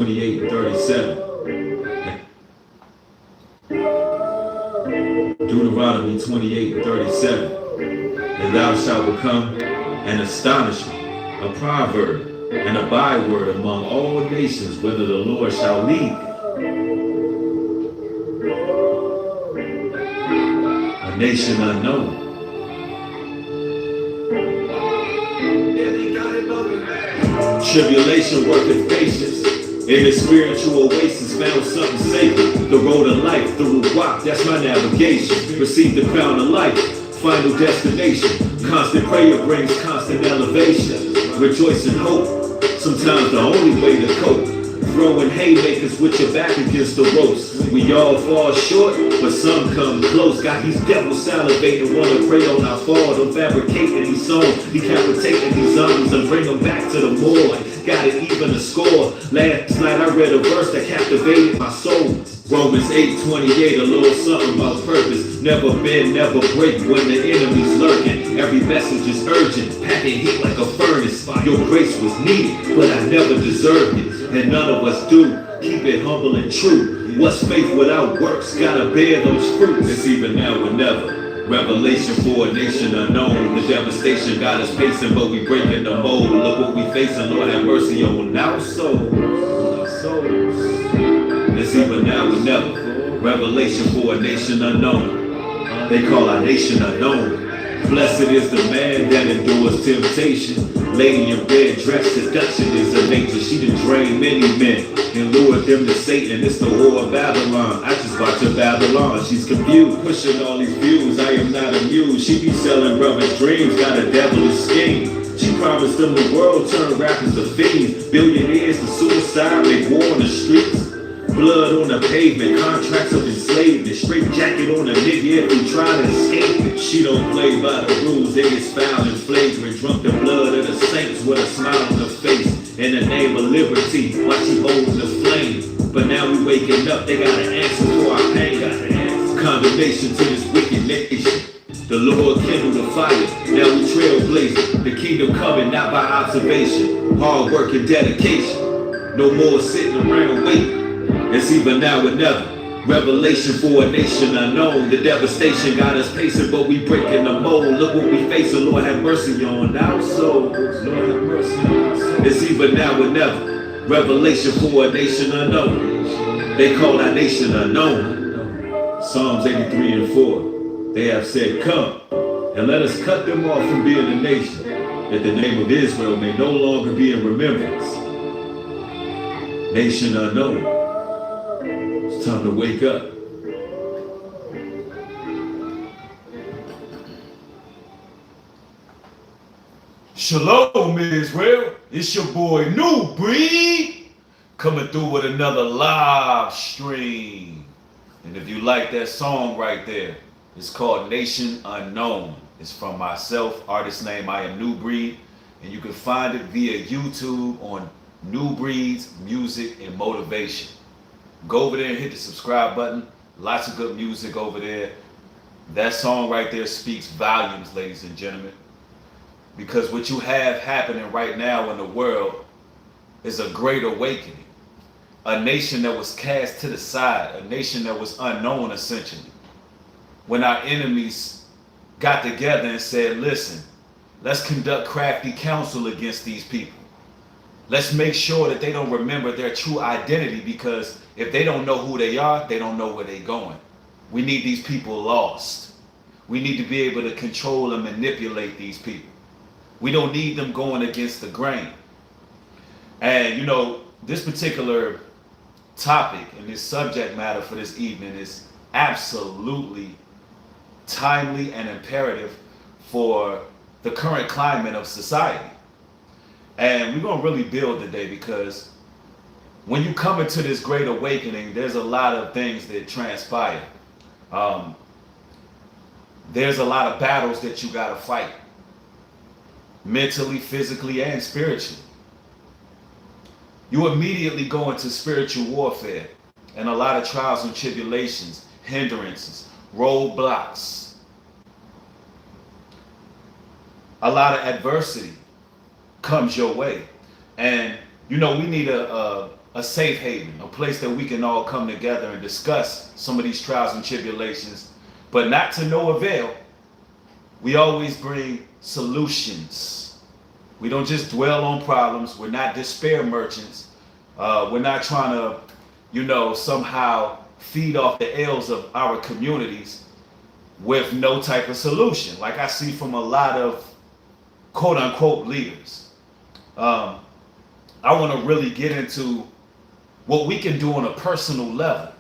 28 and 37. Deuteronomy 28 and 37. And thou shalt become an astonishment, a proverb, and a byword among all nations, whither the Lord shall lead thee. A nation unknown. Tribulation worketh patience. In the spiritual oasis found something sacred. The road of life, the Ruach, that's my navigation. Receive the crown of life, final destination. Constant prayer brings constant elevation. Rejoice in hope, sometimes the only way to cope. Throwing haymakers with your back against the ropes. We all fall short, but some come close. Got these devils salivating, wanna prey on our fall. Don't fabricate any songs, decapitating these zombies and bring them back to the morgue. Got it even a score. Last night I read a verse that captivated my soul. Romans 8:28, a little something about purpose. Never bend, never break when the enemy's lurking. Every message is urgent, packing heat like a furnace. Your grace was needed, but I never deserved it, and none of us do. Keep it humble and true. What's faith without works? Gotta bear those fruits. It's even now or never. Revelation for a nation unknown. The devastation got us pacing, but we breaking the mold. Look what we facing, Lord have mercy on our souls. It's even now or never. Revelation for a nation unknown. They call our nation unknown. Blessed is the man that endures temptation. Lady in red dress, seduction is her nature. She done drained many men and lured them to Satan. It's the whore of Babylon. I just watch her Babylon. She's confused, pushing all these views. I am not amused. She be selling brothers' dreams, got a devilish scheme. She promised them the world, turn rappers to fiends. Billionaires to suicide, make war on the streets. Blood on the pavement, contracts of enslavement. Straight jacket on a nigga if he try to escape it. She don't play by the rules, they get foul and flagrant. Drunk the blood of the saints with a smile on her face. In the name of liberty, while she holds the flame. But now we waking up, they got an answer for our pain. Condemnation to this wicked nation. The Lord kindled the fire, now we trailblazing. The kingdom coming not by observation. Hard work and dedication. No more sitting around waiting. It's even now or never. Revelation for a nation unknown. The devastation got us pacing, but we breaking the mold. Look what we facing, Lord have mercy on our souls. Lord have mercy on our souls. It's even now or never. Revelation for a nation unknown. They call our nation unknown. Psalms 83 and 4. They have said, come, and let us cut them off from being a nation, that the name of Israel may no longer be in remembrance. Nation unknown. It's time to wake up. Shalom, Israel. It's your boy New Breed coming through with another live stream. And if you like that song right there, it's called Nation Unknown. It's from myself, artist name I Am New Breed, and you can find it via YouTube on New Breed's Music and Motivation. Go over there and hit the subscribe button. Lots of good music over there. That song right there speaks volumes, ladies and gentlemen. Because what you have happening right now in the world is a great awakening. A nation that was cast to the side, a nation that was unknown essentially. When our enemies got together and said, listen, let's conduct crafty counsel against these people. Let's make sure that they don't remember their true identity, because if they don't know who they are, they don't know where they're going. We need these people lost. We need to be able to control and manipulate these people. We don't need them going against the grain. And you know, this particular topic and this subject matter for this evening is absolutely timely and imperative for the current climate of society. And we're going to really build today, because when you come into this great awakening, there's a lot of things that transpire. There's a lot of battles that you got to fight, mentally, physically, and spiritually. You immediately go into spiritual warfare and a lot of trials and tribulations, hindrances, roadblocks, a lot of adversity comes your way. And you know, we need a a safe haven, a place that we can all come together and discuss some of these trials and tribulations, but not to no avail. We always bring solutions. We don't just dwell on problems. We're not despair merchants. We're not trying to, somehow feed off the ills of our communities with no type of solution, like I see from a lot of quote unquote leaders. I want to really get into what we can do on a personal level.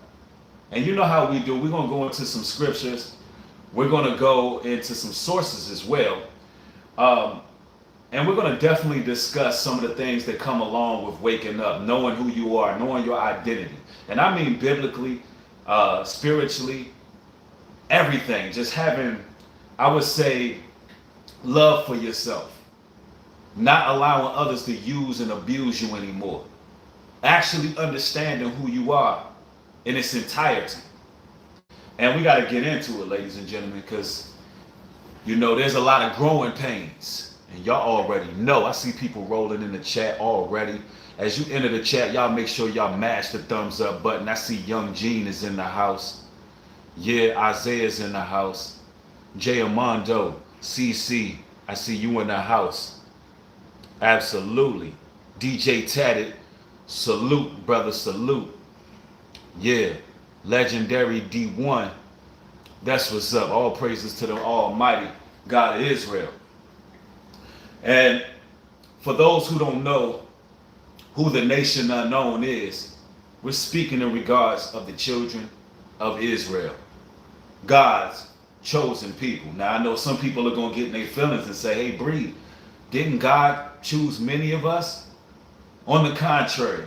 And you know how we do. We're going to go into some scriptures. We're going to go into some sources as well. And we're going to definitely discuss some of the things that come along with waking up, knowing who you are, knowing your identity. And I mean biblically, spiritually, everything. Just having, I would say, love for yourself. Not allowing others to use and abuse you anymore. Actually understanding who you are in its entirety. And we got to get into it, ladies and gentlemen, because, there's a lot of growing pains. And y'all already know. I see people rolling in the chat already. As you enter the chat, y'all make sure y'all mash the thumbs up button. I see Young Gene is in the house. Yeah, Isaiah's in the house. Jay Armando, CC, I see you in the house. Absolutely. DJ Tatted, salute, brother, salute. Yeah, legendary D1. That's what's up. All praises to the Almighty God of Israel. And for those who don't know who the nation unknown is, we're speaking in regards of the children of Israel, God's chosen people. Now, I know some people are going to get in their feelings and say, hey, Bree, didn't God choose many of us? On the contrary,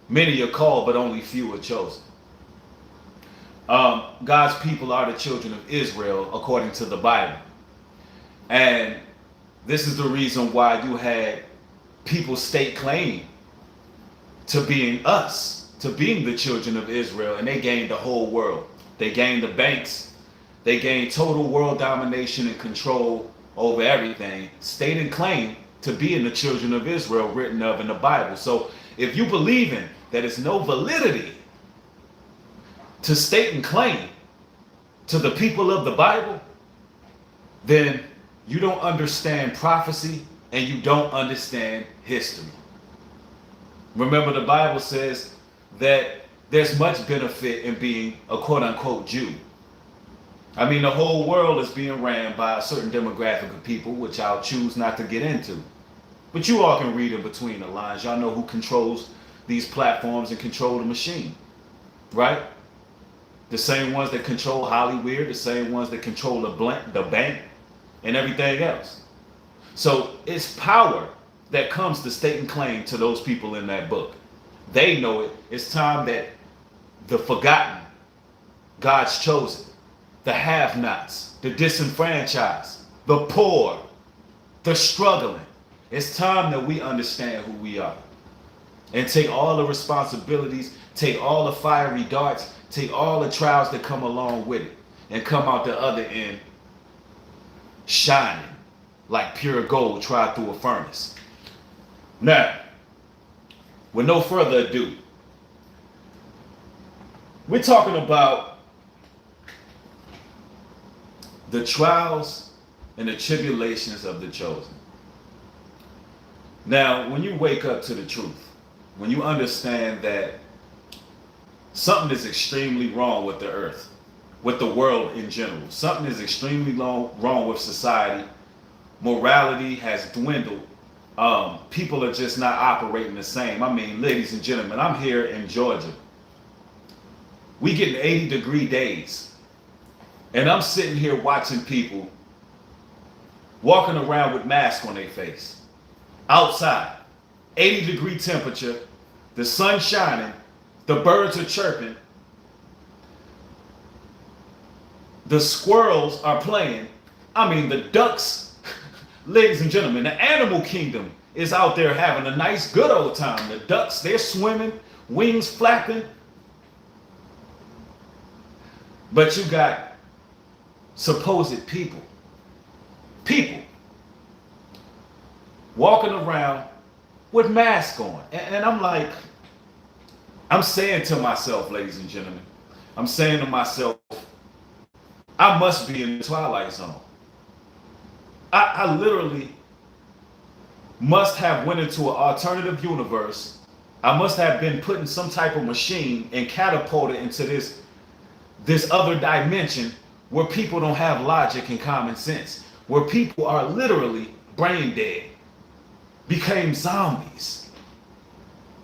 many are called, but only few are chosen. God's people are the children of Israel, according to the Bible. And this is the reason why you had people stake claim to being us, to being the children of Israel, and they gained the whole world. They gained the banks. They gained total world domination and control over everything, stating claim to being the children of Israel written of in the Bible. So if you believe in that it's no validity to state and claim to the people of the Bible, then you don't understand prophecy and you don't understand history. Remember, the Bible says that there's much benefit in being a quote unquote Jew. I mean, the whole world is being ran by a certain demographic of people, which I'll choose not to get into. But you all can read in between the lines. Y'all know who controls these platforms and control the machine, right? The same ones that control Hollywood, the same ones that control the bank, and everything else. So it's power that comes to state and claim to those people in that book. They know it. It's time that the forgotten, God's chosen, the have-nots, the disenfranchised, the poor, the struggling. It's time that we understand who we are and take all the responsibilities, take all the fiery darts, take all the trials that come along with it, and come out the other end shining like pure gold tried through a furnace. Now, with no further ado, we're talking about the trials and the tribulations of the chosen. Now, when you wake up to the truth, when you understand that something is extremely wrong with the earth, with the world in general, something is extremely wrong with society, morality has dwindled, people are just not operating the same. I mean, ladies and gentlemen, I'm here in Georgia. We getting 80-degree days. And I'm sitting here watching people walking around with masks on their face. Outside, 80-degree temperature, the sun shining, the birds are chirping, the squirrels are playing. I mean, the ducks, ladies and gentlemen, the animal kingdom is out there having a nice, good old time. The ducks, they're swimming, wings flapping. But you got supposed people walking around with masks on. And I'm like, I'm saying to myself, ladies and gentlemen, I'm saying to myself, I must be in the twilight zone. I literally must have went into an alternative universe. I must have been put in some type of machine and catapulted into this other dimension where people don't have logic and common sense, where people are literally brain dead, became zombies.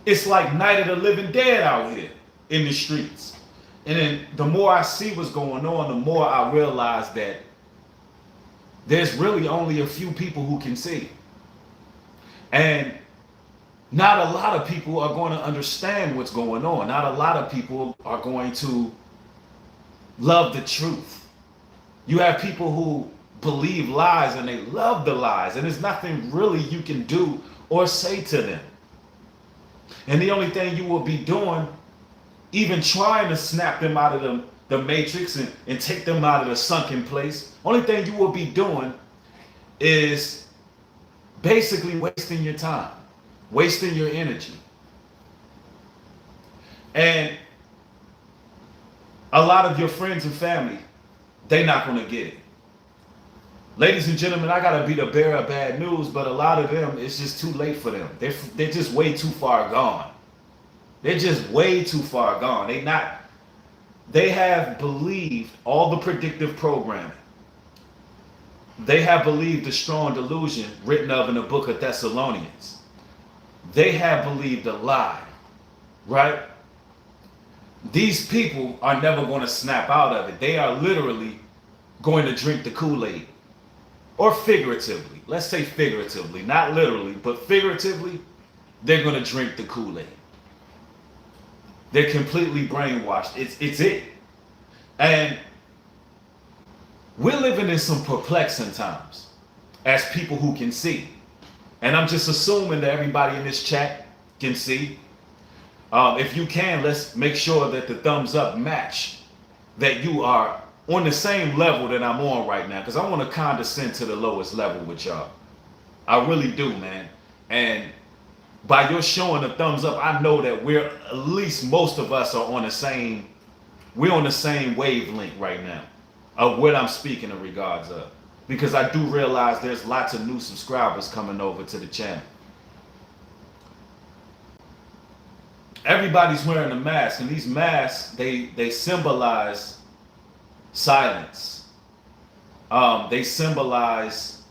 It's like Night of the Living Dead out here in the streets. And then the more I see what's going on, the more I realize that there's really only a few people who can see. And not a lot of people are going to understand what's going on. Not a lot of people are going to love the truth. You have people who believe lies and they love the lies, and there's nothing really you can do or say to them. And the only thing you will be doing, even trying to snap them out of the matrix and take them out of the sunken place, only thing you will be doing is basically wasting your time, wasting your energy. And a lot of your friends and family, they're not going to get it. Ladies and gentlemen, I got to be the bearer of bad news, but a lot of them, it's just too late for them. They're just way too far gone. They're just way too far gone. They have believed all the predictive programming. They have believed the strong delusion written of in the book of Thessalonians. They have believed a lie, right? These people are never going to snap out of it. They are literally going to drink the Kool-Aid. Or figuratively. Let's say figuratively. Not literally, but figuratively, they're going to drink the Kool-Aid. They're completely brainwashed. It's it. And we're living in some perplexing times as people who can see. And I'm just assuming that everybody in this chat can see. If you can, let's make sure that the thumbs up match, that you are on the same level that I'm on right now, because I want to condescend to the lowest level with y'all. I really do, man. And by your showing the thumbs up, I know that we're, at least most of us are on the same, we're on the same wavelength right now of what I'm speaking in regards of. Because I do realize there's lots of new subscribers coming over to the channel. Everybody's wearing a mask, and these masks, they symbolize silence. They symbolize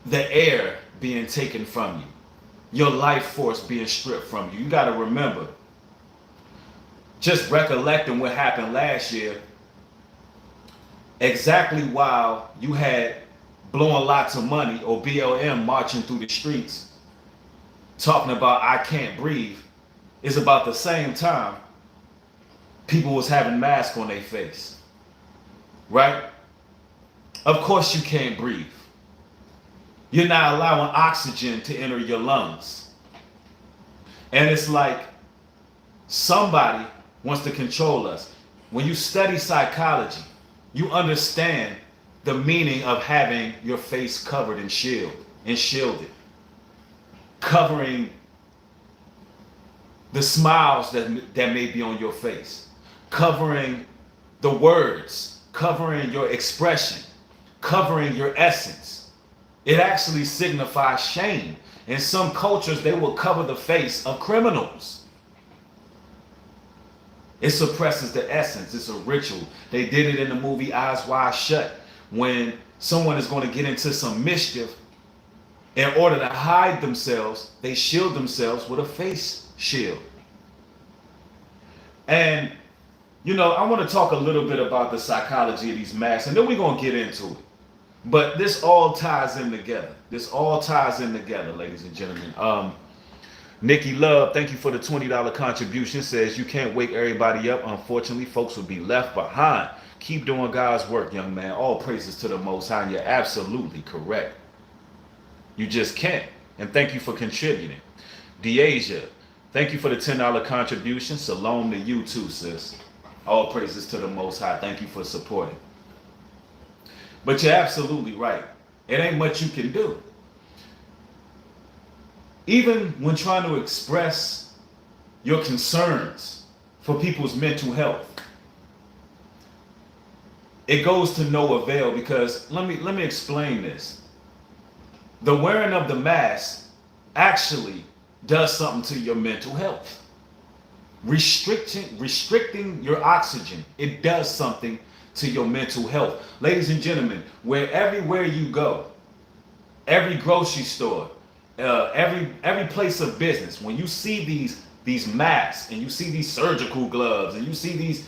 the air being taken from you, your life force being stripped from you. You got to remember, just recollecting what happened last year, exactly while you had blowing lots of money or BLM marching through the streets talking about I can't breathe, is about the same time people was having masks on their face, right? Of course you can't breathe. You're not allowing oxygen to enter your lungs. And it's like somebody wants to control us. When you study psychology, you understand the meaning of having your face covered and shielded. Covering the smiles that may be on your face. Covering the words. Covering your expression. Covering your essence. It actually signifies shame. In some cultures, they will cover the face of criminals. It suppresses the essence. It's a ritual. They did it in the movie Eyes Wide Shut. When someone is going to get into some mischief, in order to hide themselves, they shield themselves with a face shield. And, you know, I want to talk a little bit about the psychology of these masks, and then we're going to get into it. But this all ties in together. This all ties in together, ladies and gentlemen. Nikki Love, thank you for the $20 contribution. Says you can't wake everybody up. Unfortunately, folks will be left behind. Keep doing God's work, young man. All praises to the Most High. You're absolutely correct. You just can't. And thank you for contributing. Deasia, thank you for the $10 contribution. Shalom to you too, sis. All praises to the Most High. Thank you for supporting. But you're absolutely right. It ain't much you can do. Even when trying to express your concerns for people's mental health, it goes to no avail, because let me explain this. The wearing of the mask actually does something to your mental health. Restricting your oxygen, it does something to your mental health. Ladies and gentlemen, everywhere you go, every grocery store, every place of business, when you see these masks and you see these surgical gloves and you see these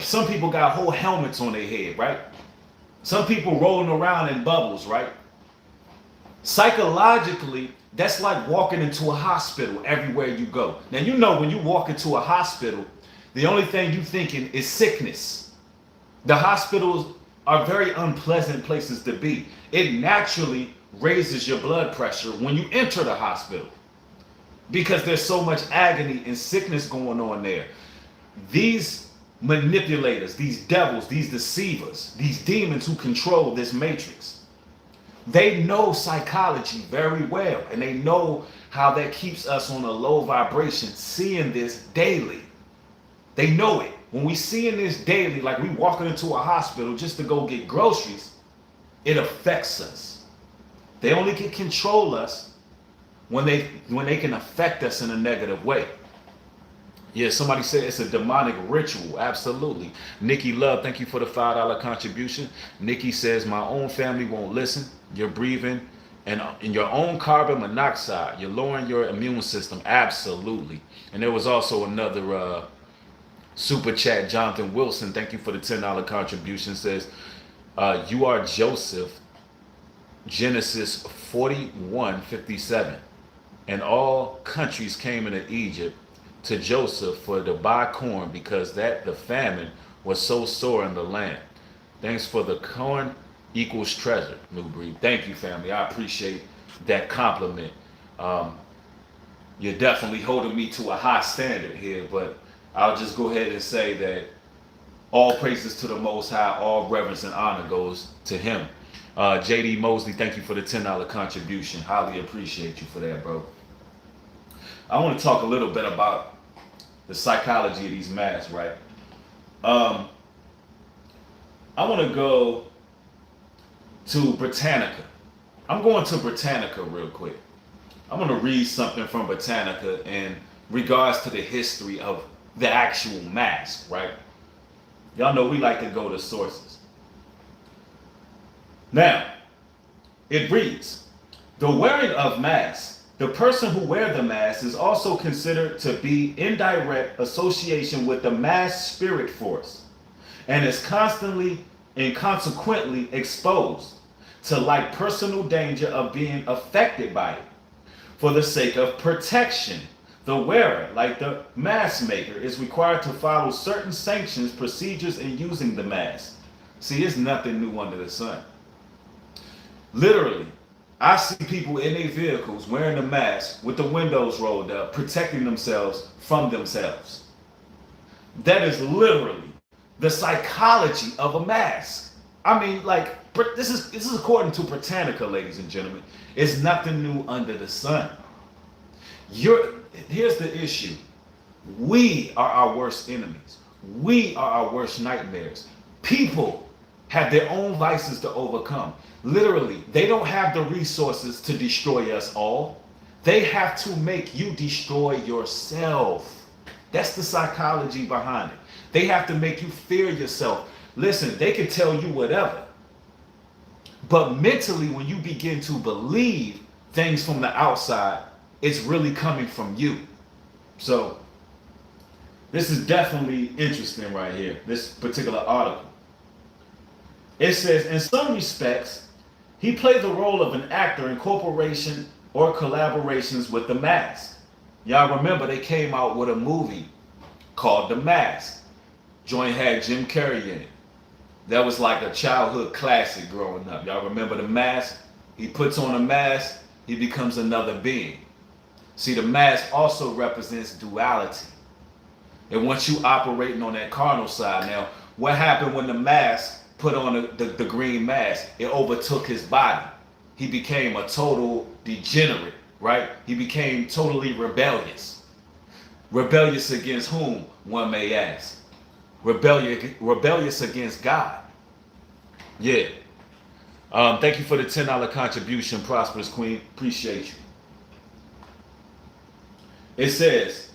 some people got whole helmets on their head, right? Some people rolling around in bubbles, right? Psychologically, that's like walking into a hospital everywhere you go. Now, you know, when you walk into a hospital, the only thing you're thinking is sickness. The hospitals are very unpleasant places to be. It naturally raises your blood pressure when you enter the hospital, because there's so much agony and sickness going on there. These manipulators, these devils, these deceivers, these demons who control this matrix, they know psychology very well, and they know how that keeps us on a low vibration, seeing this daily. They know it. When we seeing this daily, like we walking into a hospital just to go get groceries, it affects us. They only can control us when they can affect us in a negative way. Yeah, somebody said it's a demonic ritual. Absolutely. Nikki Love, thank you for the $5 contribution. Nikki says, my own family won't listen. You're breathing and in your own carbon monoxide. You're lowering your immune system. Absolutely. And there was also another super chat. Jonathan Wilson, thank you for the $10 contribution. Says, you are Joseph, Genesis 41:57. And all countries came into Egypt to Joseph for to buy corn, because that the famine was so sore in the land. Thanks for the corn equals treasure, New Breed. Thank you, family. I appreciate that compliment. You're definitely holding me to a high standard here, but I'll just go ahead and say that all praises to the Most High, all reverence and honor goes to Him. JD Mosley, thank you for the $10 contribution. Highly appreciate you for that, bro. I want to talk a little bit about the psychology of these masks, right? I want to go to Britannica. I'm going to Britannica real quick. I'm going to read something from Britannica in regards to the history of the actual mask, right? Y'all know we like to go to sources. Now, it reads, the wearing of masks, the person who wears the mask is also considered to be in direct association with the mass spirit force, and is constantly and consequently exposed to like personal danger of being affected by it. For the sake of protection, the wearer, like the mask maker, is required to follow certain sanctions, procedures in using the mask. See, it's nothing new under the sun. Literally, I see people in their vehicles wearing a mask with the windows rolled up, protecting themselves from themselves. That is literally the psychology of a mask. I mean, like, this is according to Britannica, ladies and gentlemen. It's nothing new under the sun. Here's the issue. We are our worst enemies. We are our worst nightmares. People have their own vices to overcome. Literally, they don't have the resources to destroy us all. They have to make you destroy yourself. That's the psychology behind it. They have to make you fear yourself. Listen, they can tell you whatever. But mentally, when you begin to believe things from the outside, it's really coming from you. So, this is definitely interesting right here, this particular article. It says, in some respects, he played the role of an actor in corporation or collaborations with The Mask. Y'all remember they came out with a movie called The Mask. Joint had Jim Carrey in it. That was like a childhood classic growing up. Y'all remember The Mask? He puts on a mask, he becomes another being. See, the mask also represents duality. And once you operating on that carnal side, now, what happened when the mask put on the green mask? It overtook his body. He became a total degenerate, right? He became totally rebellious. Rebellious against whom, one may ask? Rebellious against God. Yeah. Thank you for the $10 contribution, Prosperous Queen. Appreciate you. It says,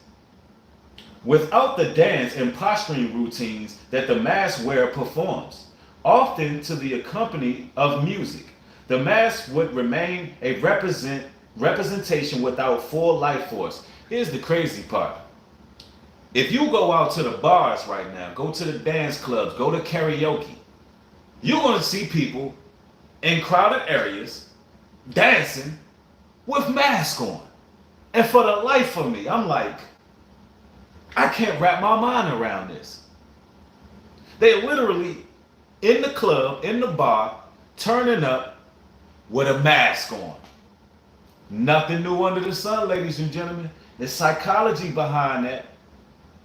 without the dance and posturing routines that the mask wearer performs, often to the accompaniment of music, the mask would remain a representation without full life force. Here's the crazy part. If you go out to the bars right now, go to the dance clubs, go to karaoke, you're going to see people in crowded areas dancing with masks on. And for the life of me, I'm like, I can't wrap my mind around this. They're literally in the club, in the bar, turning up with a mask on. Nothing new under the sun, ladies and gentlemen. There's psychology behind that.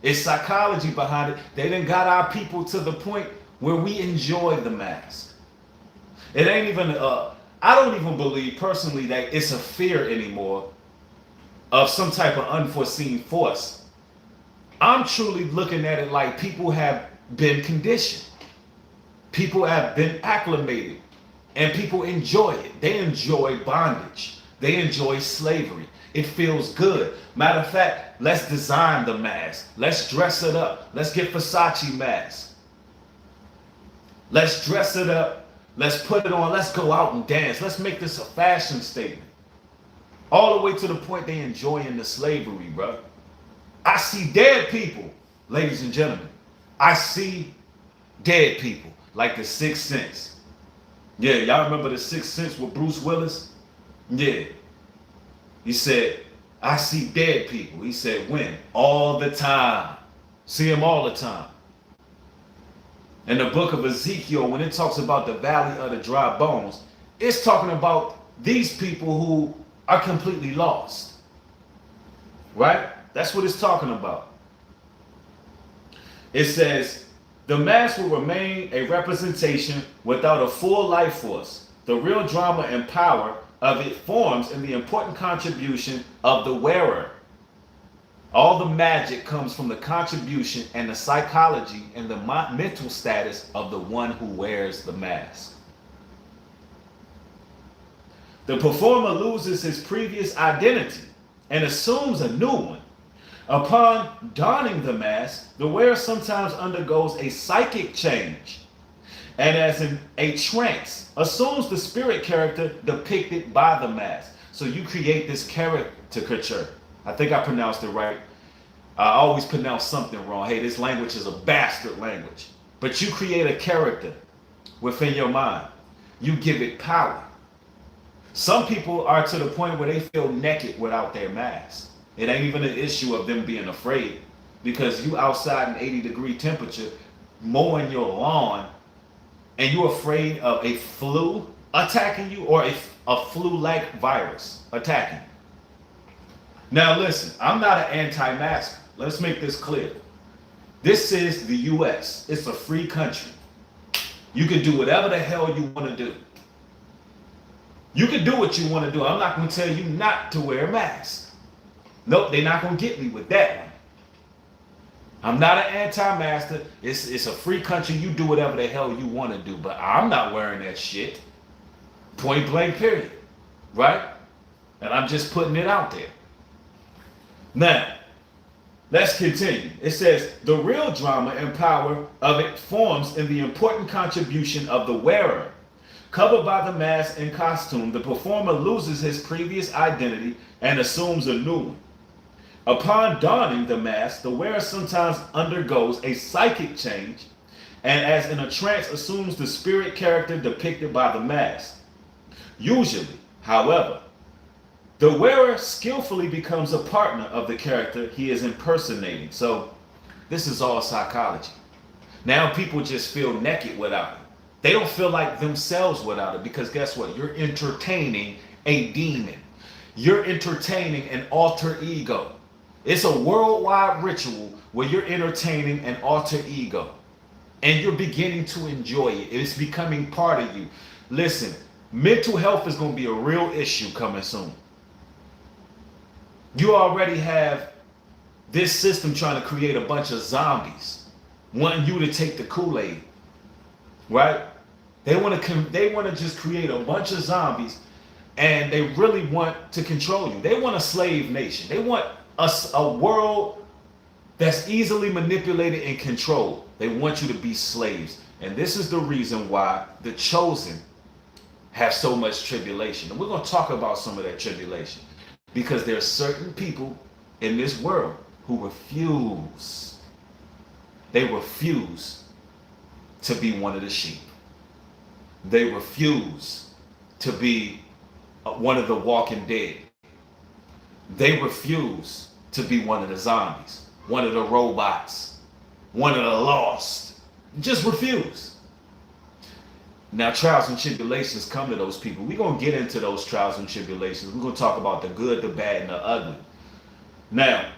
It's psychology behind it. They done got our people to the point where we enjoy the mask. It ain't even, I don't even believe personally that it's a fear anymore of some type of unforeseen force. I'm truly looking at it like people have been conditioned. People have been acclimated and people enjoy it. They enjoy bondage. They enjoy slavery. It feels good. Matter of fact, let's design the mask. Let's dress it up. Let's get Versace masks. Let's dress it up. Let's put it on. Let's go out and dance. Let's make this a fashion statement. All the way to the point they enjoying the slavery, bro. I see dead people, ladies and gentlemen. I see dead people, like the Sixth Sense. Yeah, y'all remember the Sixth Sense with Bruce Willis? Yeah. He said, I see dead people. He said, when? All the time. See them all the time. In the book of Ezekiel, when it talks about the valley of the dry bones, it's talking about these people who are completely lost. Right? That's what it's talking about. It says, the mask will remain a representation without a full life force. The real drama and power of it forms in the important contribution of the wearer. All the magic comes from the contribution and the psychology and the mental status of the one who wears the mask. The performer loses his previous identity and assumes a new one. Upon donning the mask, the wearer sometimes undergoes a psychic change and, as in a trance, assumes the spirit character depicted by the mask. So you create this caricature. I think I pronounced it right. I always pronounce something wrong. Hey, this language is a bastard language. But you create a character within your mind. You give it power. Some people are to the point where they feel naked without their mask. It ain't even an issue of them being afraid, because you outside in 80-degree temperature mowing your lawn and you're afraid of a flu attacking you, or a flu-like virus attacking you. Now listen, I'm not an anti-masker. Let's make this clear. This is the US. It's a free country. You can do whatever the hell you want to do. You can do what you want to do. I'm not going to tell you not to wear a mask. Nope, they're not going to get me with that one. I'm not an anti-masker. It's a free country. You do whatever the hell you want to do. But I'm not wearing that shit. Point blank period. Right? And I'm just putting it out there. Now, let's continue. It says, the real drama and power of it forms in the important contribution of the wearer. Covered by the mask and costume, the performer loses his previous identity and assumes a new one. Upon donning the mask, the wearer sometimes undergoes a psychic change and, as in a trance, assumes the spirit character depicted by the mask. Usually, however, the wearer skillfully becomes a partner of the character he is impersonating. So, this is all psychology. Now people just feel naked without it. They don't feel like themselves without it, because guess what? You're entertaining a demon. You're entertaining an alter ego. It's a worldwide ritual where you're entertaining an alter ego. And you're beginning to enjoy it. It's becoming part of you. Listen, mental health is going to be a real issue coming soon. You already have this system trying to create a bunch of zombies, wanting you to take the Kool-Aid, right? They want to just create a bunch of zombies, and they really want to control you. They want a slave nation. They want a world that's easily manipulated and controlled. They want you to be slaves. And this is the reason why the chosen have so much tribulation. And we're going to talk about some of that tribulation, because there are certain people in this world who refuse. They refuse to be one of the sheep. They refuse to be one of the walking dead. They refuse to be one of the zombies, one of the robots, one of the lost. Just refuse. Now, trials and tribulations come to those people. We're going to get into those trials and tribulations. We're going to talk about the good, the bad, and the ugly. Now,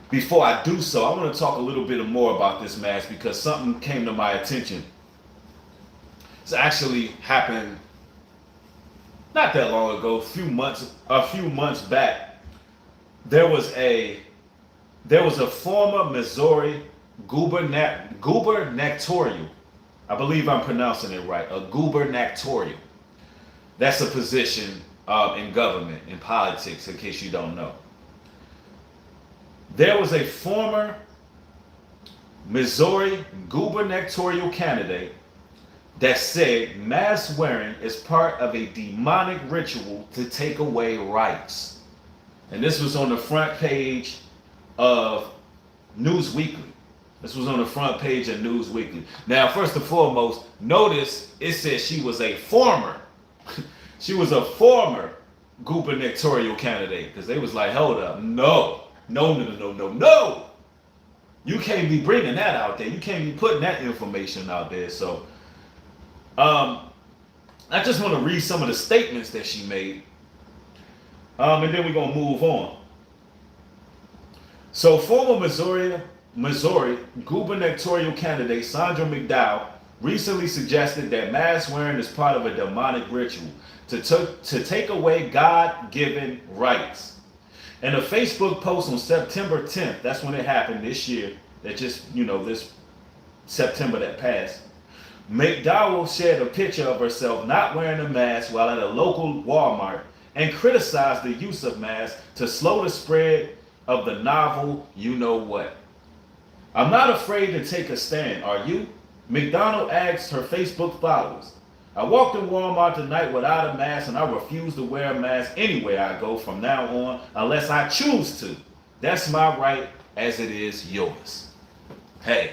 before I do so, I want to talk a little bit more about this mask, because something came to my attention. It's actually happened not that long ago, a few months back. There was a former Missouri gubernatorial. I believe I'm pronouncing it right. A gubernatorial. That's a position in government, in politics, in case you don't know. There was a former Missouri gubernatorial candidate that said mask wearing is part of a demonic ritual to take away rights. And this was on the front page of News Weekly. This was on the front page of News Weekly. Now, first and foremost, notice it says she was a former gubernatorial candidate, because they was like, hold up, no. You can't be bringing that out there. You can't be putting that information out there. So, I just want to read some of the statements that she made, and then we're going to move on. So, former Missouri gubernatorial candidate Sandra McDowell recently suggested that mask wearing is part of a demonic ritual to take away God-given rights. In a Facebook post on September 10th, that's when it happened this year, that just, this September that passed, McDowell shared a picture of herself not wearing a mask while at a local Walmart and criticized the use of masks to slow the spread of the novel you-know-what. I'm not afraid to take a stand, are you? McDonald asked her Facebook followers. I walked in Walmart tonight without a mask, and I refuse to wear a mask anywhere I go from now on unless I choose to. That's my right as it is yours. Hey,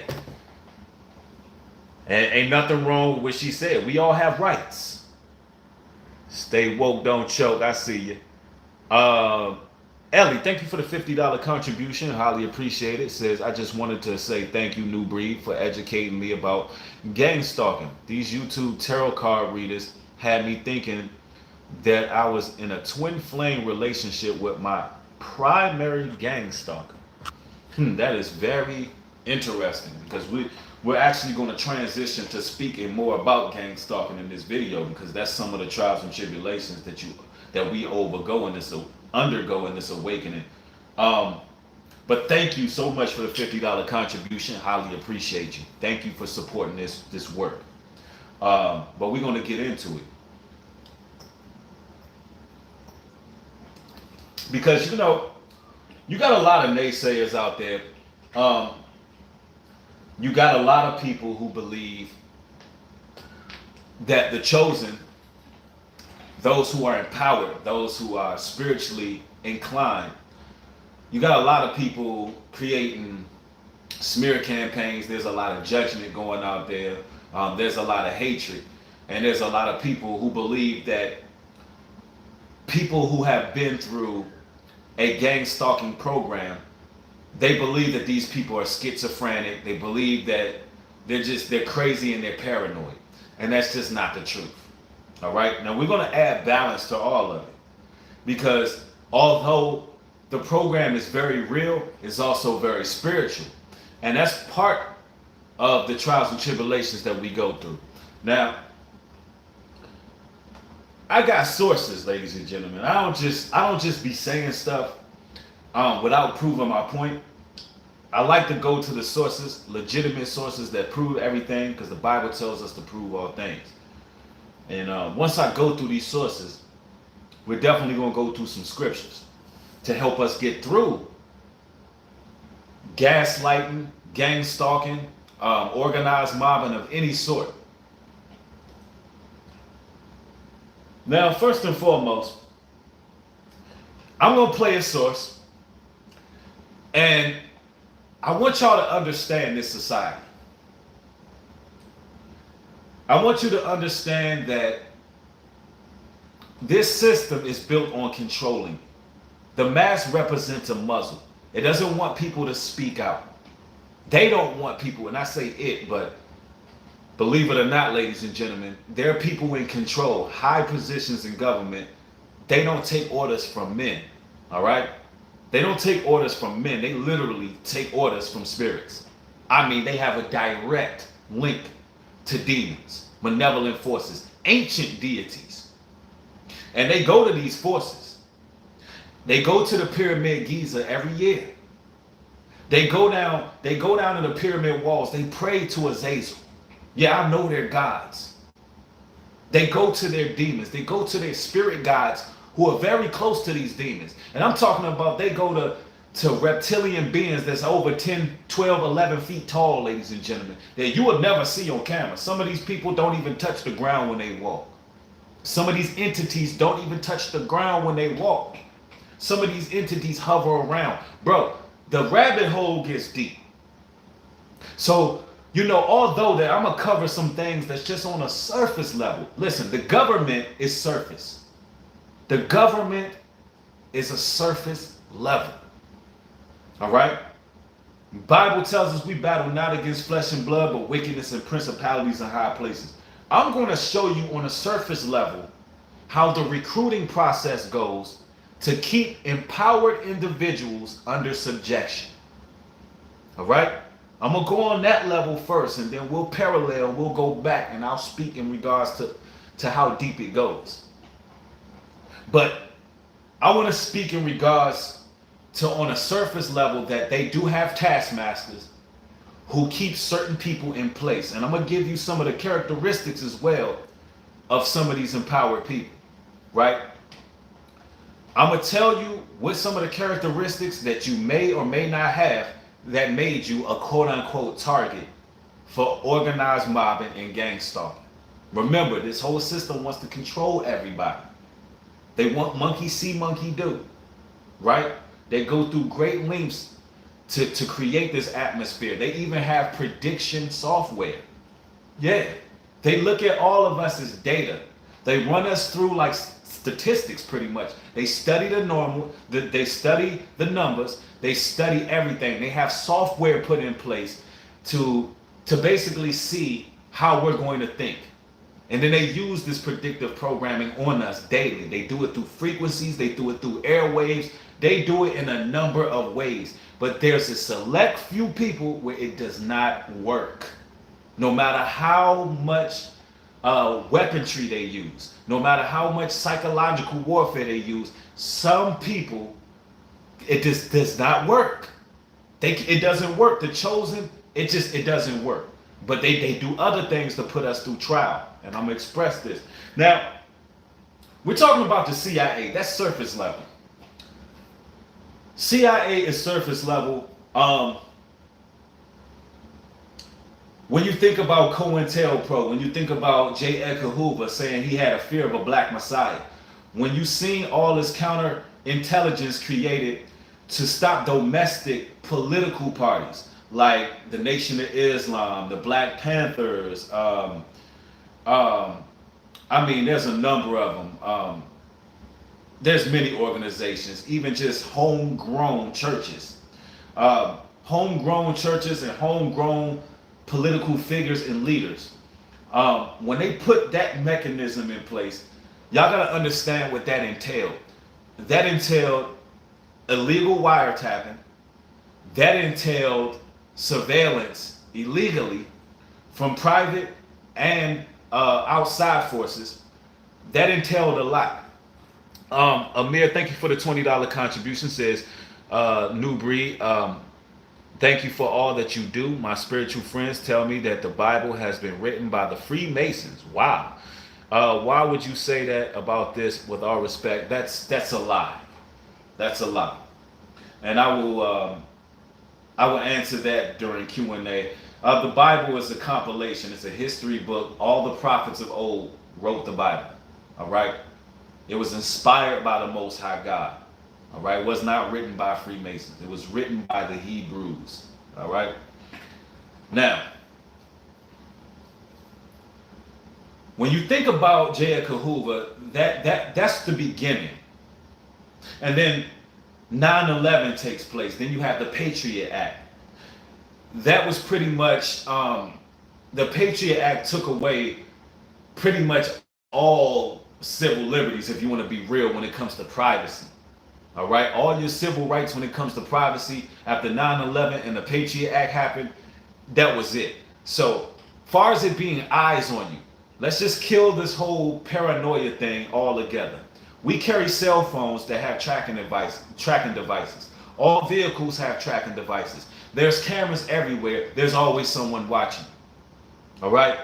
and ain't nothing wrong with what she said. We all have rights. Stay woke, don't choke. I see you. Ellie, thank you for the $50 contribution. Highly appreciate it. Says, I just wanted to say thank you, New Breed, for educating me about gang stalking. These YouTube tarot card readers had me thinking that I was in a twin flame relationship with my primary gang stalker. That is very interesting, because we're actually going to transition to speaking more about gang stalking in this video, because that's some of the trials and tribulations that we undergo in this awakening. But thank you so much for the $50 contribution. Highly appreciate you. Thank you for supporting this work. But we're going to get into it, because you got a lot of naysayers out there. You got a lot of people who believe that the chosen, those who are empowered, those who are spiritually inclined, you got a lot of people creating smear campaigns. There's a lot of judgment going out there. There's a lot of hatred. And there's a lot of people who believe that people who have been through a gang stalking program, they believe that these people are schizophrenic. They believe that they're crazy and they're paranoid. And that's just not the truth. All right. Now we're going to add balance to all of it, because although the program is very real, it's also very spiritual. And that's part of the trials and tribulations that we go through. Now, I got sources, ladies and gentlemen. I don't just be saying stuff without proving my point. I like to go to the sources, legitimate sources that prove everything, because the Bible tells us to prove all things. And once I go through these sources, we're definitely going to go through some scriptures to help us get through gaslighting, gang stalking, organized mobbing of any sort. Now, first and foremost, I'm going to play a source, and I want y'all to understand this society. I want you to understand that this system is built on controlling. The mass represents a muzzle. It doesn't want people to speak out. They don't want people, and I say it, but believe it or not, ladies and gentlemen, there are people in control, high positions in government. They don't take orders from men, all right? They don't take orders from men. They literally take orders from spirits. I mean, they have a direct link to demons, malevolent forces, ancient deities. And they go to these forces. They go to the Pyramid Giza every year. They go down to the pyramid walls. They pray to Azazel. Yeah, I know their gods. They go to their demons. They go to their spirit guides who are very close to these demons. And I'm talking about they go to reptilian beings that's over 10, 12, 11 feet tall, ladies and gentlemen, that you would never see on camera. Some of these people don't even touch the ground when they walk. Some of these entities don't even touch the ground when they walk. Some of these entities hover around. Bro, the rabbit hole gets deep. So, although that I'm going to cover some things that's just on a surface level. Listen, the government is surface. The government is a surface level. All right? The Bible tells us we battle not against flesh and blood, but wickedness and principalities in high places. I'm going to show you on a surface level how the recruiting process goes to keep empowered individuals under subjection. All right? I'm going to go on that level first, and then we'll go back, and I'll speak in regards to how deep it goes. But I want to speak in regards to, on a surface level, that they do have taskmasters who keep certain people in place. And I'm going to give you some of the characteristics as well of some of these empowered people, right? I'm going to tell you what some of the characteristics that you may or may not have that made you a quote-unquote target for organized mobbing and gang stalking. Remember, this whole system wants to control everybody. They want monkey see, monkey do, right? They go through great lengths to create this atmosphere. They even have prediction software. Yeah, they look at all of us as data. They run us through like statistics pretty much. They study the normal, they study the numbers, they study everything. They have software put in place to basically see how we're going to think. And then they use this predictive programming on us daily. They do it through frequencies, they do it through airwaves, they do it in a number of ways. But there's a select few people where it does not work. No matter how much weaponry they use, no matter how much psychological warfare they use, some people, it just does not work. It doesn't work. The chosen, it doesn't work. But they do other things to put us through trial. And I'm going to express this. Now, we're talking about the CIA. That's surface level. CIA is surface level. When you think about COINTELPRO, when you think about J. Edgar Hoover saying he had a fear of a black messiah, when you seen all this counterintelligence created to stop domestic political parties like the Nation of Islam, the Black Panthers, there's a number of them. There's many organizations, even just homegrown churches. Homegrown churches and homegrown political figures and leaders. When they put that mechanism in place, y'all gotta understand what that entailed. That entailed illegal wiretapping. That entailed surveillance illegally from private and outside forces. that entailed a lot. Amir, thank you for the $20 contribution. Says, New Breed, thank you for all that you do. My spiritual friends tell me that the Bible has been written by the Freemasons. Wow. Why would you say that about this? With all respect, that's a lie. That's a lie. And I will answer that during Q&A. The Bible is a compilation. It's a history book. All the prophets of old wrote the Bible. All right. It was inspired by the Most High God. All right. It was not written by Freemasons. It was written by the Hebrews. All right. Now, when you think about J. Edgar Hoover, that's the beginning. And then 9/11 takes place. Then you have the Patriot Act. That was pretty much, the Patriot Act took away pretty much all civil liberties, if you want to be real, when it comes to privacy. All right, all your civil rights when it comes to privacy after 9/11 and the Patriot Act happened, that was it. So, far as it being eyes on you, let's just kill this whole paranoia thing altogether. We carry cell phones that have tracking devices. All vehicles have tracking devices. There's cameras everywhere. There's always someone watching. All right?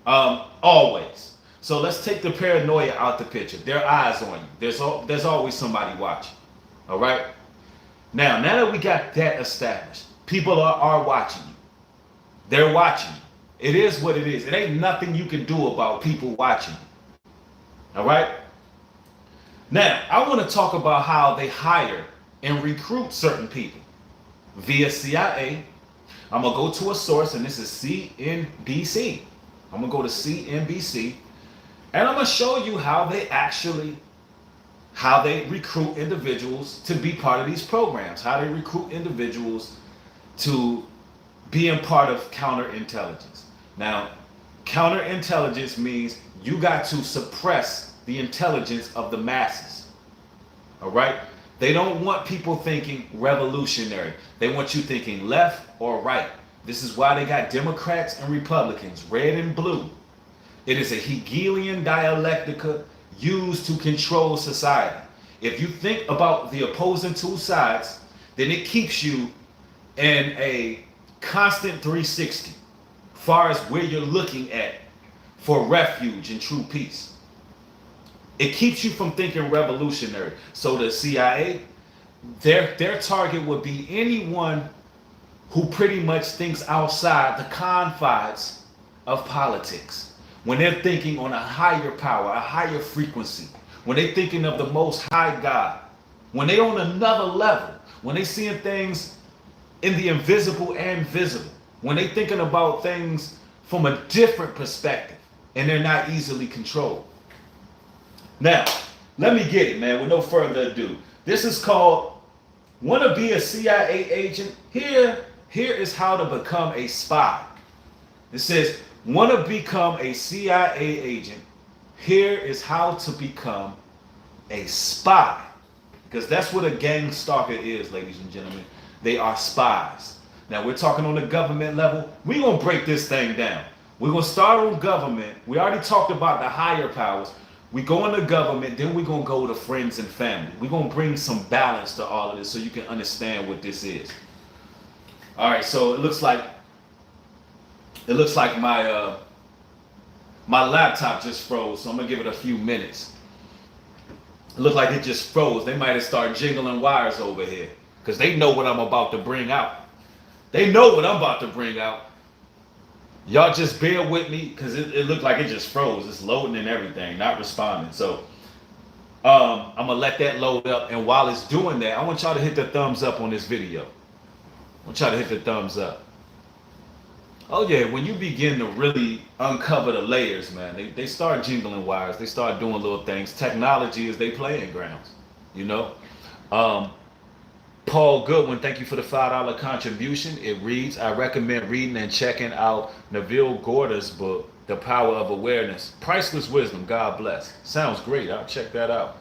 Always. So let's take the paranoia out the picture. There are eyes on you. There's always somebody watching. All right? Now that we got that established, people are watching you. They're watching you. It is what it is. It ain't nothing you can do about people watching you. All right? Now, I want to talk about how they hire and recruit certain people via CIA. I'm going to go to a source, and this is CNBC. I'm going to go to CNBC, and I'm going to show you how they recruit individuals to be part of these programs, how they recruit individuals to being part of counterintelligence. Now, counterintelligence means you got to suppress the intelligence of the masses. All right? They don't want people thinking revolutionary. They want you thinking left or right. This is why they got Democrats and Republicans, red and blue. It is a Hegelian dialectica used to control society. If you think about the opposing two sides, then it keeps you in a constant 360, far as where you're looking at for refuge and true peace. It keeps you from thinking revolutionary. So the CIA, their target would be anyone who pretty much thinks outside the confines of politics. When they're thinking on a higher power, a higher frequency, when they're thinking of the Most High God, when they're on another level, when they're seeing things in the invisible and visible, when they're thinking about things from a different perspective, and they're not easily controlled. Now, let me get it, man, with no further ado. This is called Wanna Be a CIA Agent? Here is how to become a spy. It says, wanna become a CIA agent? Here is how to become a spy. Because that's what a gang stalker is, ladies and gentlemen. They are spies. Now, we're talking on the government level. We're going to break this thing down. We're going to start on government. We already talked about the higher powers. We go into government, then we're going to go to friends and family. We're going to bring some balance to all of this so you can understand what this is. All right, so it looks like my my laptop just froze, so I'm going to give it a few minutes. It looks like it just froze. They might have started jingling wires over here because they know what I'm about to bring out. They know what I'm about to bring out. Y'all just bear with me because it looked like it just froze. It's loading and everything, not responding. So I'm going to let that load up. And while it's doing that, I want y'all to hit the thumbs up on this video. I want y'all to hit the thumbs up. Oh yeah, when you begin to really uncover the layers, man, they start jingling wires. They start doing little things. Technology is their playing grounds, you know. Paul Goodwin, thank you for the $5 contribution. It reads, I recommend reading and checking out Neville Goddard's book, The Power of Awareness. Priceless wisdom, God bless. Sounds great. I'll check that out.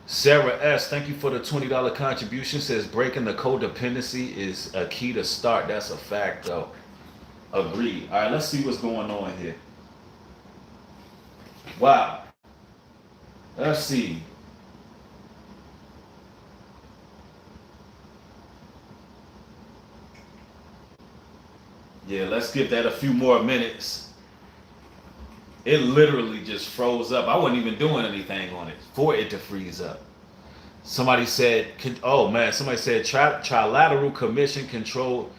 Sarah S., thank you for the $20 contribution. Says breaking the codependency is a key to start. That's a fact, though. Agreed. All right, let's see what's going on here. Wow. Let's see. Yeah, let's give that a few more minutes. It literally just froze up. I wasn't even doing anything on it for it to freeze up. Somebody said, oh man, somebody said trilateral commission control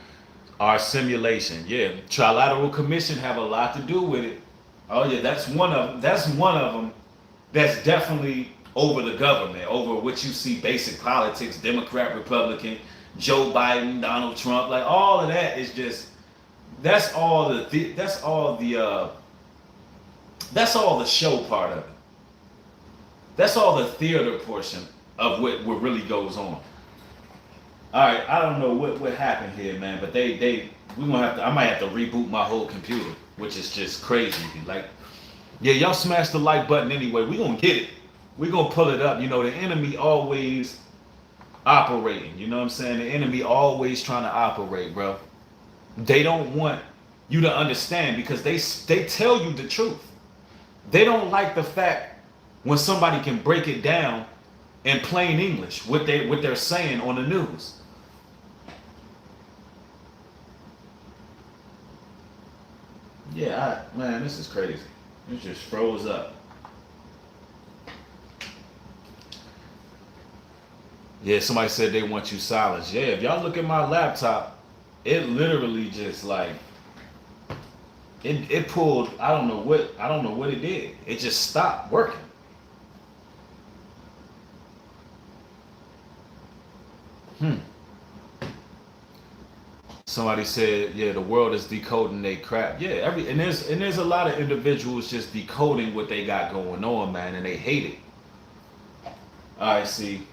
our simulation. Yeah, trilateral commission have a lot to do with it. Oh yeah, that's one of them. That's one of them. That's definitely over the government, over what you see, basic politics, Democrat, Republican, Joe Biden, Donald Trump, like all of that is just that's all the show part of it. That's all the theater portion of what really goes on. All right, I don't know what happened here, man, but I might have to reboot my whole computer, which is just crazy. Like, yeah, y'all smash the like button anyway. We gonna get it. We gonna pull it up. You know, the enemy always operating. You know what I'm saying? The enemy always trying to operate, bro. They don't want you to understand because they tell you the truth. They don't like the fact when somebody can break it down in plain English, what they're saying on the news. Yeah, man, this is crazy. It just froze up. Yeah, somebody said they want you silenced. Yeah, if y'all look at my laptop, it literally just like it pulled. I don't know what it did. It just stopped working. Somebody said, yeah, the world is decoding they crap. Yeah, and there's a lot of individuals just decoding what they got going on, man, and they hate it. All right, see.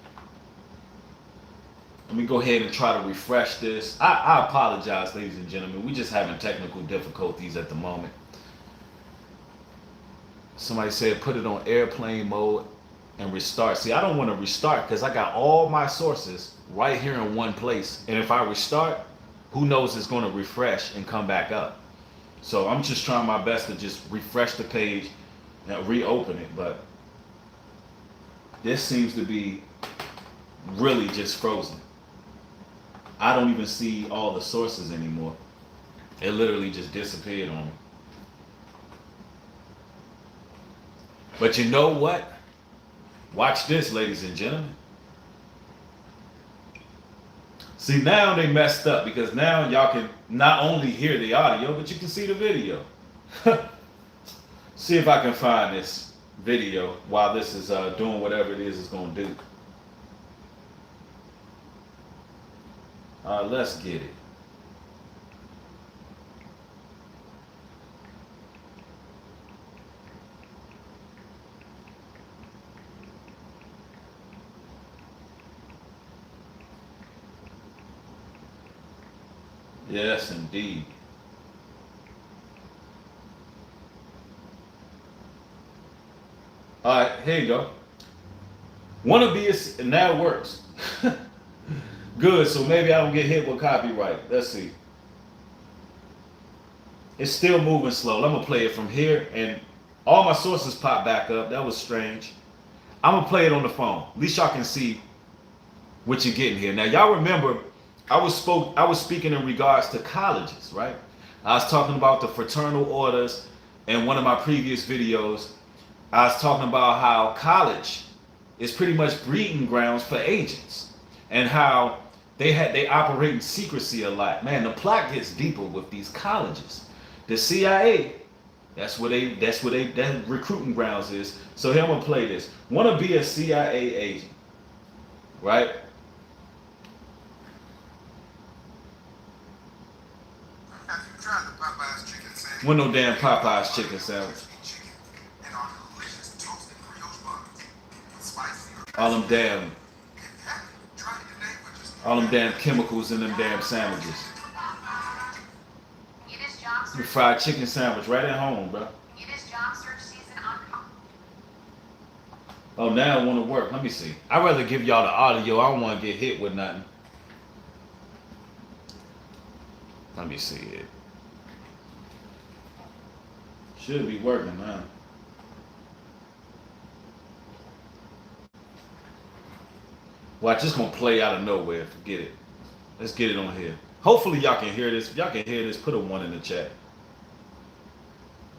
Let me go ahead and try to refresh this. I apologize, ladies and gentlemen. We just having technical difficulties at the moment. Somebody said put it on airplane mode and restart. See, I don't want to restart because I got all my sources right here in one place. And if I restart, who knows it's going to refresh and come back up. So I'm just trying my best to just refresh the page and reopen it. But this seems to be really just frozen. I don't even see all the sources anymore. It literally just disappeared on me. But you know what? Watch this, ladies and gentlemen. See, now they messed up because now y'all can not only hear the audio, but you can see the video. See if I can find this video while this is doing whatever it is it's going to do. Let's get it. Yes, indeed. All right, here you go. Wanna be a, now it works. Good, so maybe I don't get hit with copyright. Let's see. It's still moving slow. I'm gonna play it from here, and all my sources pop back up. That was strange. I'm gonna play it on the phone. At least y'all can see what you're getting here. Now, y'all remember, I was speaking in regards to colleges, right? I was talking about the fraternal orders in one of my previous videos. I was talking about how college is pretty much breeding grounds for agents, and how they operate in secrecy a lot. Man, the plot gets deeper with these colleges. The CIA, that's that recruiting grounds is. So here I'm gonna play this. Want to be a CIA agent, right? Want no damn Popeye's chicken sandwich. All them damn chemicals in them damn sandwiches. Your fried chicken sandwich right at home, bro. Oh, now it want to work. Let me see. I'd rather give y'all the audio. I don't want to get hit with nothing. Let me see it. Should be working now. Watch, it's gonna play out of nowhere. Forget it. Let's get it on here. Hopefully y'all can hear this. If y'all can hear this, put a 1 in the chat.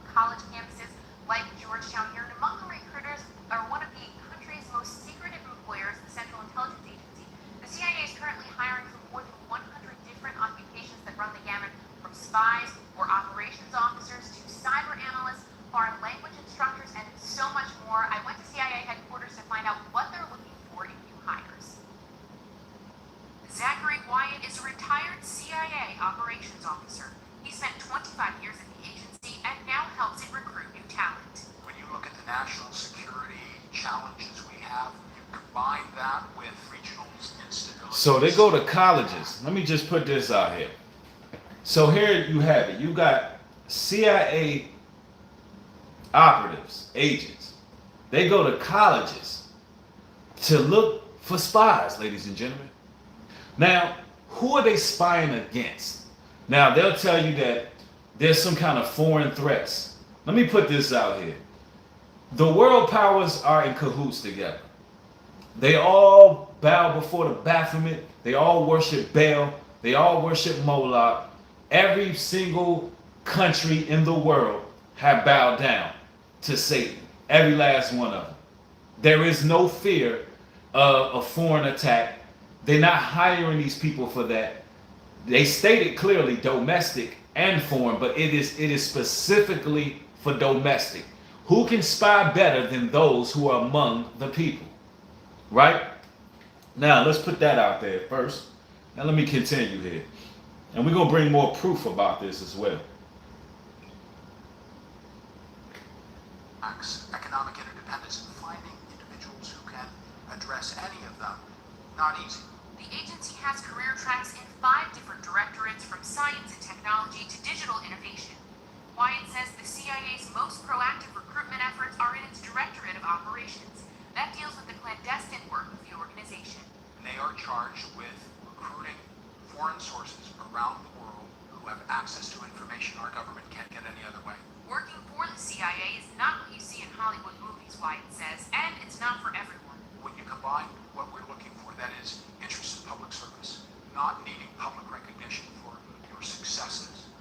College campuses like Georgetown here, and among the recruiters are one of the country's most secretive employers, the Central Intelligence Agency. The CIA is currently hiring for more than 100 different occupations that run the gamut, from spies or operations officers to cyber analysts, foreign language instructors, and so much more. I went to CIA headquarters to find out what they're looking for in new hires. Zachary Wyatt is a retired CIA operations officer. He spent 25 years at the agency and now helps it recruit new talent. When you look at the national security challenges we have, you combine that with regional instability. So they go to colleges. Let me just put this out here. So here you have it. You got CIA operatives, agents. They go to colleges to look for spies, ladies and gentlemen. Now, who are they spying against? Now, they'll tell you that there's some kind of foreign threats. Let me put this out here. The world powers are in cahoots together. They all bow before the Baphomet. They all worship Baal. They all worship Moloch. Every single country in the world have bowed down to Satan. Every last one of them. There is no fear of a foreign attack. They're not hiring these people for that. They stated clearly domestic and foreign, but it is specifically for domestic. Who can spy better than those who are among the people? Right? Now, let's put that out there first. Now, let me continue here. And we're going to bring more proof about this as well. Economic interdependence and finding individuals who can address any of them, not easy. The agency has career tracks in 5 different directorates, from science and technology to digital innovation. Wyatt says the CIA's most proactive recruitment efforts are in its Directorate of Operations. That deals with the clandestine work of the organization. And they are charged with recruiting foreign sources around the world who have access to information our government can't get any other way. Working for the CIA is not what you see in Hollywood movies, Wyatt says, and it's not for everyone. When you combine what we're looking for, that is interest in public service, not needing public recognition for your successes,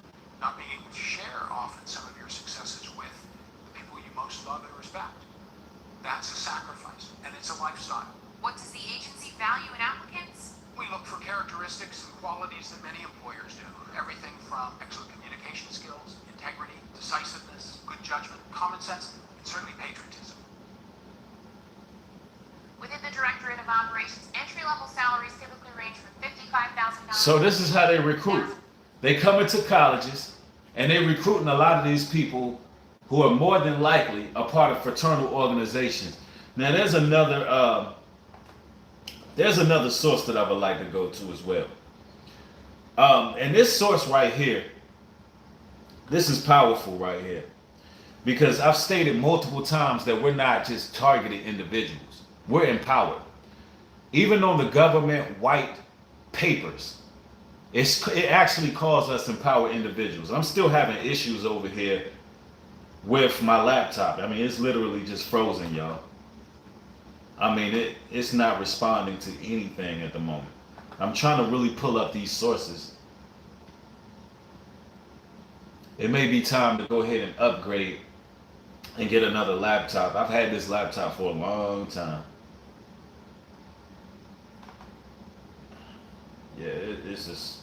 not being able to share often some of your successes with the people you most love and respect. That's a sacrifice, and it's a lifestyle. What does the agency value in applicants? We look for characteristics and qualities that many employers do. Everything from excellent communication skills, integrity, decisiveness, good judgment, common sense, and certainly patriotism. Within the Directorate of Operations, entry-level salaries typically range from $55,000. So this is how they recruit. They come into colleges and they're recruiting a lot of these people who are more than likely a part of fraternal organizations. Now there's another source that I would like to go to as well. And this source right here, this is powerful right here, because I've stated multiple times that we're not just targeting individuals. We're empowered. Even on the government white papers, it actually calls us empowered individuals. I'm still having issues over here with my laptop. I mean, it's literally just frozen, y'all. I mean, it's not responding to anything at the moment. I'm trying to really pull up these sources. It may be time to go ahead and upgrade and get another laptop. I've had this laptop for a long time. Yeah, it's just...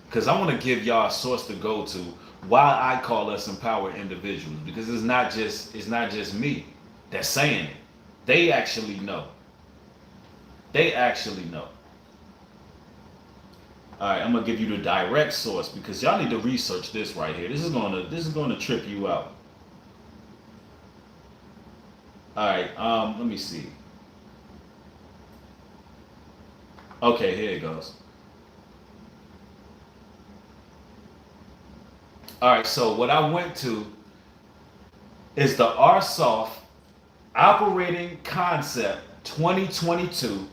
Because I want to give y'all a source to go to why I call us empowered individuals. Because it's not just me that's saying it. They actually know. They actually know. All right, I'm gonna give you the direct source because y'all need to research this right here. This is gonna trip you out. All right, let me see. Okay, here it goes. All right, so what I went to is the RSOF Operating Concept 2022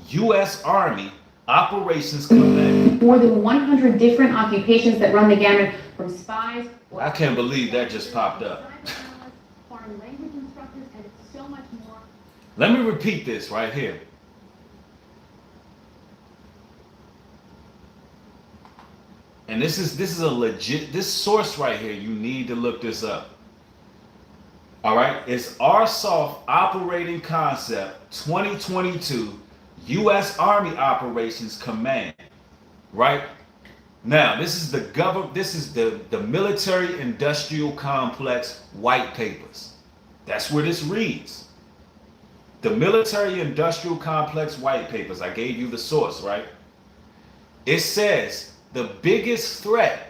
U.S. Army Operations Command. More than 100 different occupations that run the gamut from spies. I can't believe that just popped up. Foreign language instructors and Let me repeat this right here. And this is a legit, this source right here, you need to look this up. All right, it's RSOF Operating Concept 2022 U.S. Army Operations Command. Right now, this is the Military Industrial Complex White Papers. That's where this reads. The Military Industrial Complex White Papers. I gave you the source, right? It says the biggest threat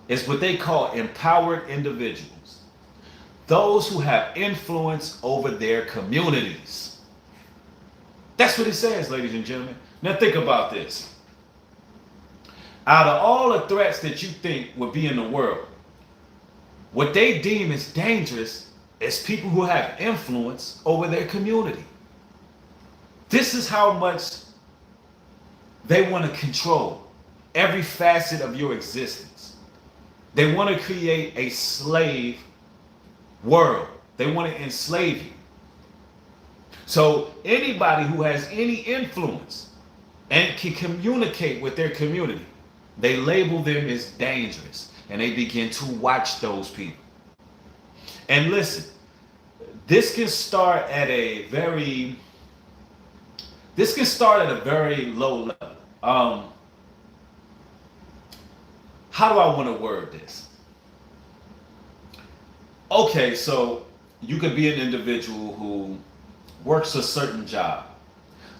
is what they call empowered individuals, those who have influence over their communities. That's what it says, ladies and gentlemen. Now think about this. Out of all the threats that you think would be in the world, what they deem as dangerous is people who have influence over their community. This is how much they want to control every facet of your existence. They want to create a slave world. They want to enslave you. So anybody who has any influence and can communicate with their community, they label them as dangerous, and they begin to watch those people. And listen, this can start at a very low level. How do I want to word this? Okay, so you could be an individual who works a certain job.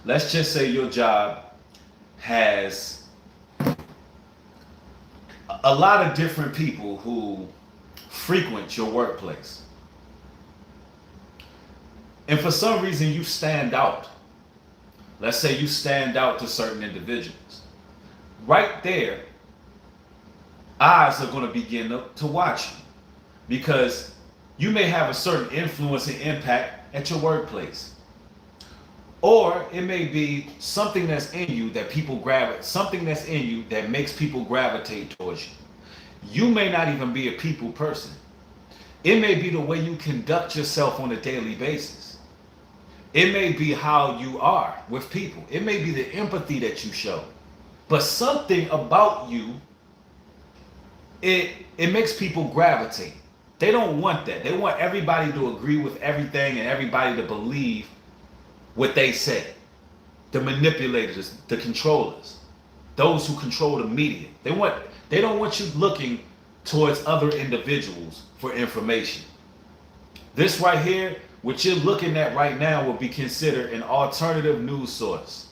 Let's just say your job has a lot of different people who frequent your workplace. And for some reason you stand out. Let's say you stand out to certain individuals. Right there, eyes are going to begin to watch you, because you may have a certain influence and impact at your workplace. Or it may be something that's in you that something that's in you that makes people gravitate towards you. You may not even be a people person. It may be the way you conduct yourself on a daily basis. It may be how you are with people. It may be the empathy that you show. But something about you, it makes people gravitate. They don't want that. They want everybody to agree with everything and everybody to believe what they say. The manipulators, the controllers, those who control the media. They don't want you looking towards other individuals for information. This right here, what you're looking at right now, will be considered an alternative news source.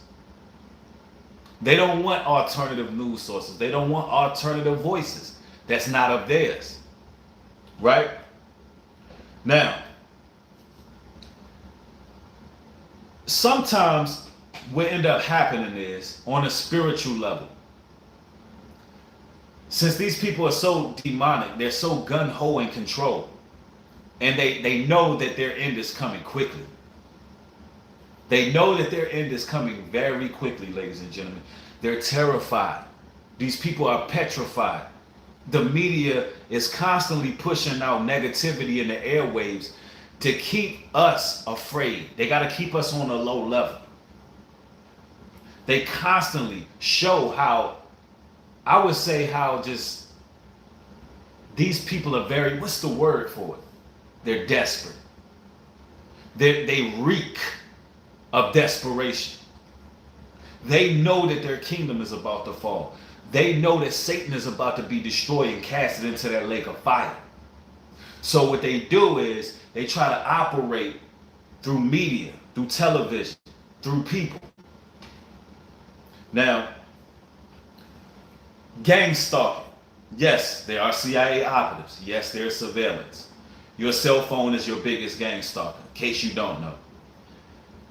They don't want alternative news sources. They don't want alternative voices. That's not of theirs. Right? Now, sometimes what end up happening is, on a spiritual level, since these people are so demonic, they're so gun-ho in control, and they know that their end is coming quickly. They know that their end is coming very quickly, ladies and gentlemen. They're terrified. These people are petrified. The media is constantly pushing out negativity in the airwaves to keep us afraid. They got to keep us on a low level. They constantly show how, I would say how just, these people are very, what's the word for it? They're desperate. They reek of desperation. They know that their kingdom is about to fall. They know that Satan is about to be destroyed and casted into that lake of fire. So what they do is they try to operate through media, through television, through people. Now, gang stalking. Yes, there are CIA operatives. Yes, there's surveillance. Your cell phone is your biggest gang stalker, in case you don't know.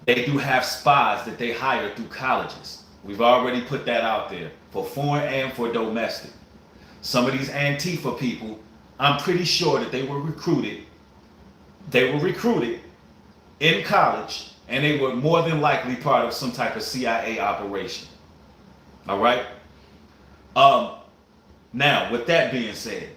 They do have spies that they hire through colleges. We've already put that out there for foreign and for domestic. Some of these Antifa people, I'm pretty sure that they were recruited. They were recruited in college, and they were more than likely part of some type of CIA operation. All right? Now, with that being said,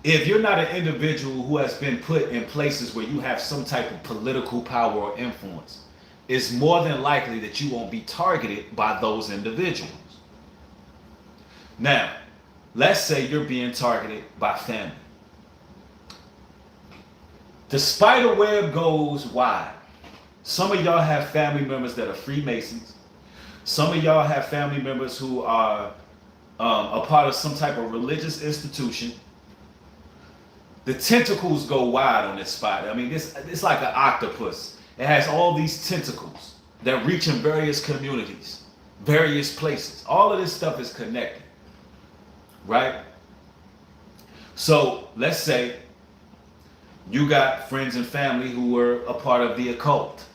If you're not an individual who has been put in places where you have some type of political power or influence, it's more than likely that you won't be targeted by those individuals. Now, let's say you're being targeted by family. The spider web goes wide. Some of y'all have family members that are Freemasons. Some of y'all have family members who are a part of some type of religious institution. The tentacles go wide on this spider. I mean, it's like an octopus. It has all these tentacles that reach in various communities, various places. All of this stuff is connected, right? So let's say you got friends and family who were a part of the occult.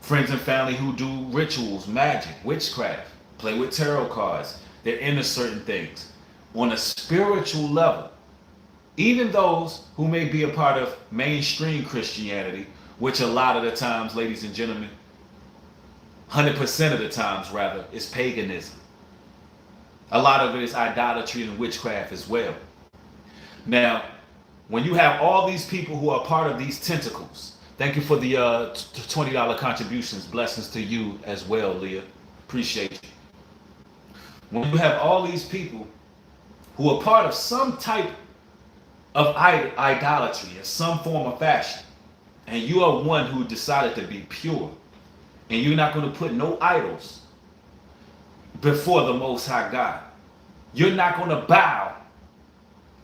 Friends and family who do rituals, magic, witchcraft, play with tarot cards. They're into certain things. On a spiritual level, even those who may be a part of mainstream Christianity, which a lot of the times, ladies and gentlemen, 100% of the times rather, is paganism. A lot of it is idolatry and witchcraft as well. Now, when you have all these people who are part of these tentacles, thank you for the $20 contributions. Blessings to you as well, Leah. Appreciate you. When you have all these people who are part of some type of idolatry in some form or fashion, and you are one who decided to be pure, and you're not going to put no idols before the Most High God. You're not going to bow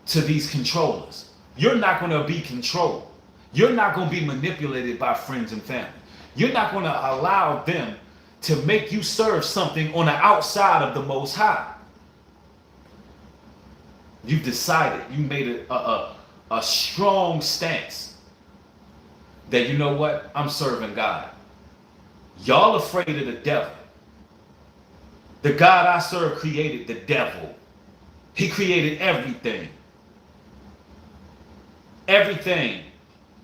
to these controllers. You're not going to be controlled. You're not going to be manipulated by friends and family. You're not going to allow them to make you serve something on the outside of the Most High. You've decided, you made a strong stance that, you know what, I'm serving God. Y'all afraid of the devil. The God I serve created the devil. He created everything. Everything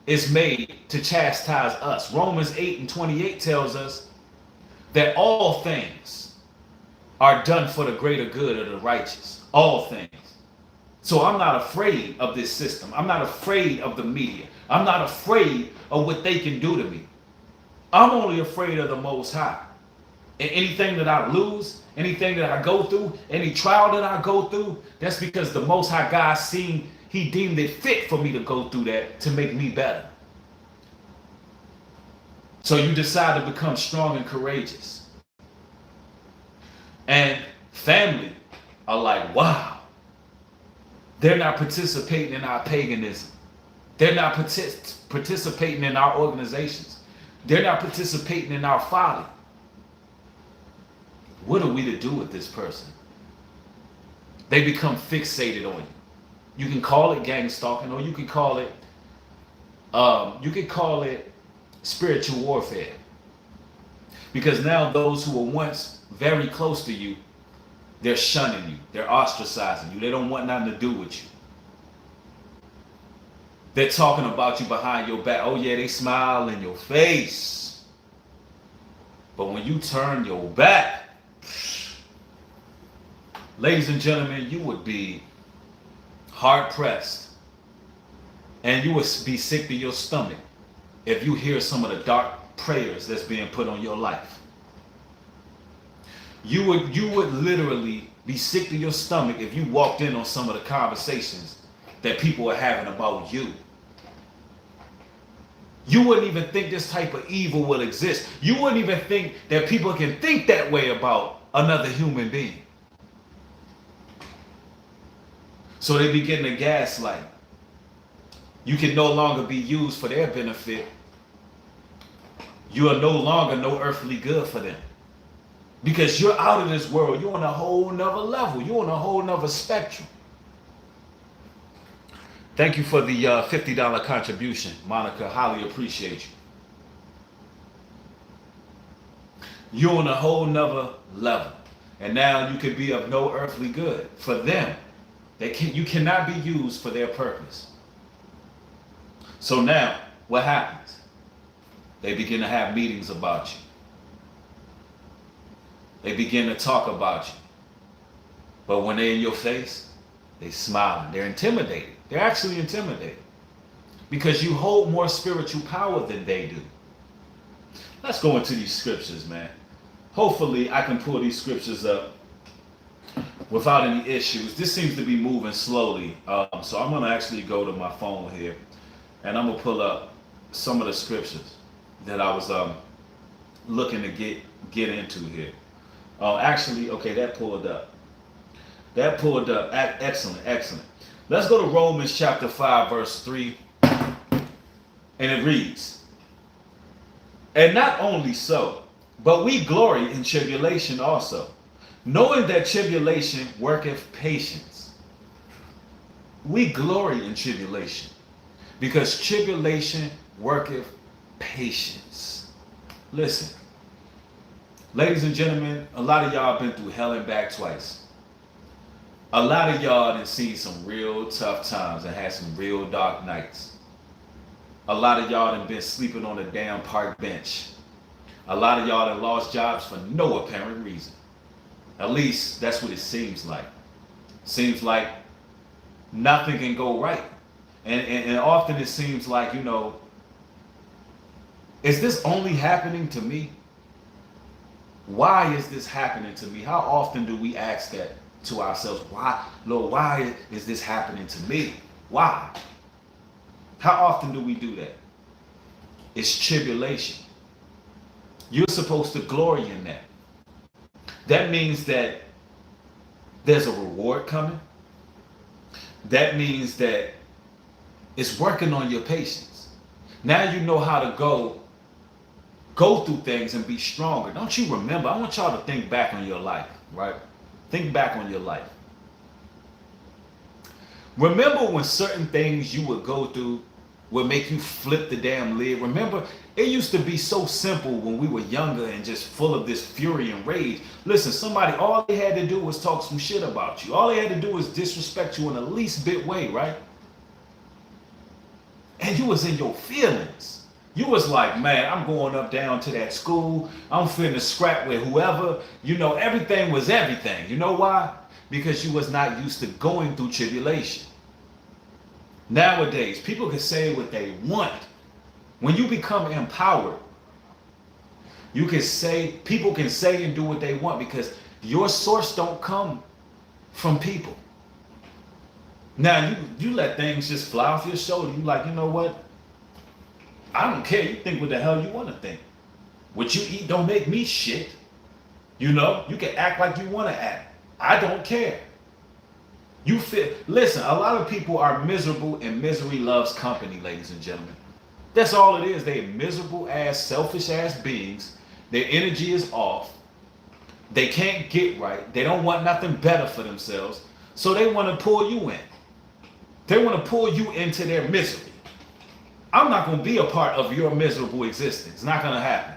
is made to chastise us. Romans 8:28 tells us that all things are done for the greater good of the righteous. All things. So I'm not afraid of this system. I'm not afraid of the media. I'm not afraid of what they can do to me. I'm only afraid of the Most High. And anything that I lose, anything that I go through, any trial that I go through, that's because the Most High God He deemed it fit for me to go through that to make me better. So you decide to become strong and courageous. And family are like, wow, they're not participating in our paganism. They're not participating in our organizations. They're not participating in our folly. What are we to do with this person? They become fixated on you. You can call it gang stalking, or you can call it spiritual warfare. Because now those who were once very close to you, they're shunning you. They're ostracizing you. They don't want nothing to do with you. They're talking about you behind your back. Oh yeah, they smile in your face. But when you turn your back, ladies and gentlemen, you would be hard pressed, and you would be sick to your stomach if you hear some of the dark prayers that's being put on your life. You would literally be sick to your stomach if you walked in on some of the conversations that people are having about you. You wouldn't even think this type of evil will exist. You wouldn't even think that people can think that way about another human being. So they begin to gaslight. You can no longer be used for their benefit. You are no longer no earthly good for them. Because you're out of this world. You're on a whole nother level. You're on a whole nother spectrum. Thank you for the $50 contribution, Monica. Highly appreciate you. You're on a whole nother level. And now you can be of no earthly good for them. You cannot be used for their purpose. So now, what happens? They begin to have meetings about you. They begin to talk about you. But when they're in your face, They smiling. They're intimidated. They're actually intimidated because you hold more spiritual power than they do. Let's go into these scriptures, man. Hopefully I can pull these scriptures up without any issues. This seems to be moving slowly. So I'm going to actually go to my phone here and I'm going to pull up some of the scriptures that I was looking to get into here. Actually, okay, that pulled up. That pulled up. Excellent, excellent. Let's go to Romans chapter 5, verse 3. And it reads, and not only so, but we glory in tribulation also, knowing that tribulation worketh patience. We glory in tribulation because tribulation worketh patience. Listen, ladies and gentlemen, a lot of y'all been through hell and back twice. A lot of y'all done seen some real tough times and had some real dark nights. A lot of y'all done been sleeping on a damn park bench. A lot of y'all done lost jobs for no apparent reason. At least that's what it seems like. Seems like nothing can go right. And often it seems like, you know, is this only happening to me? Why is this happening to me? How often do we ask that to ourselves? Why, Lord, why is this happening to me? Why? How often do we do that? It's tribulation. You're supposed to glory in that. That means that there's a reward coming. That means that it's working on your patience. Now you know how to go through things and be stronger. Don't you remember? I want y'all to think back on your life, right? Think back on your life. Remember when certain things you would go through would make you flip the damn lid? Remember, it used to be so simple when we were younger and just full of this fury and rage. Listen, all they had to do was talk some shit about you. All they had to do was disrespect you in the least bit way, right? And you was in your feelings. You was like, man, I'm going up down to that school. I'm finna scrap with whoever. You know, everything was everything. You know why? Because you was not used to going through tribulation. Nowadays, people can say what they want. When you become empowered, people can say and do what they want because your source don't come from people. Now, you let things just fly off your shoulder. You like, you know what? I don't care. You think what the hell you want to think. What you eat don't make me shit. You know, you can act like you want to act. I don't care. Listen, a lot of people are miserable and misery loves company, ladies and gentlemen. That's all it is. They're miserable ass, selfish ass beings. Their energy is off. They can't get right. They don't want nothing better for themselves. So they want to pull you in. They want to pull you into their misery. I'm not going to be a part of your miserable existence. It's not going to happen.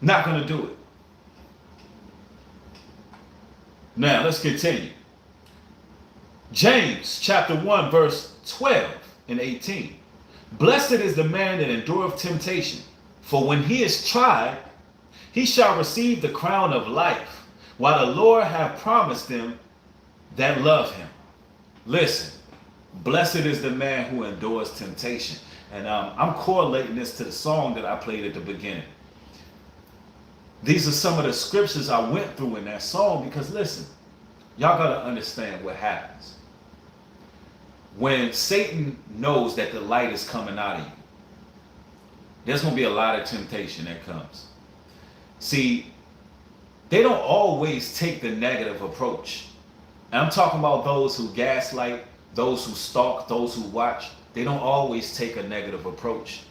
Not going to do it. Now, let's continue. James chapter 1, verse 12 and 18. Blessed is the man that endureth temptation, for when he is tried, he shall receive the crown of life, while the Lord hath promised them that love him. Listen, blessed is the man who endures temptation. And I'm correlating this to the song that I played at the beginning. These are some of the scriptures I went through in that song because listen, y'all got to understand what happens. When Satan knows that the light is coming out of you, there's going to be a lot of temptation that comes. See, they don't always take the negative approach. And I'm talking about those who gaslight, those who stalk, those who watch. They don't always take a negative approach.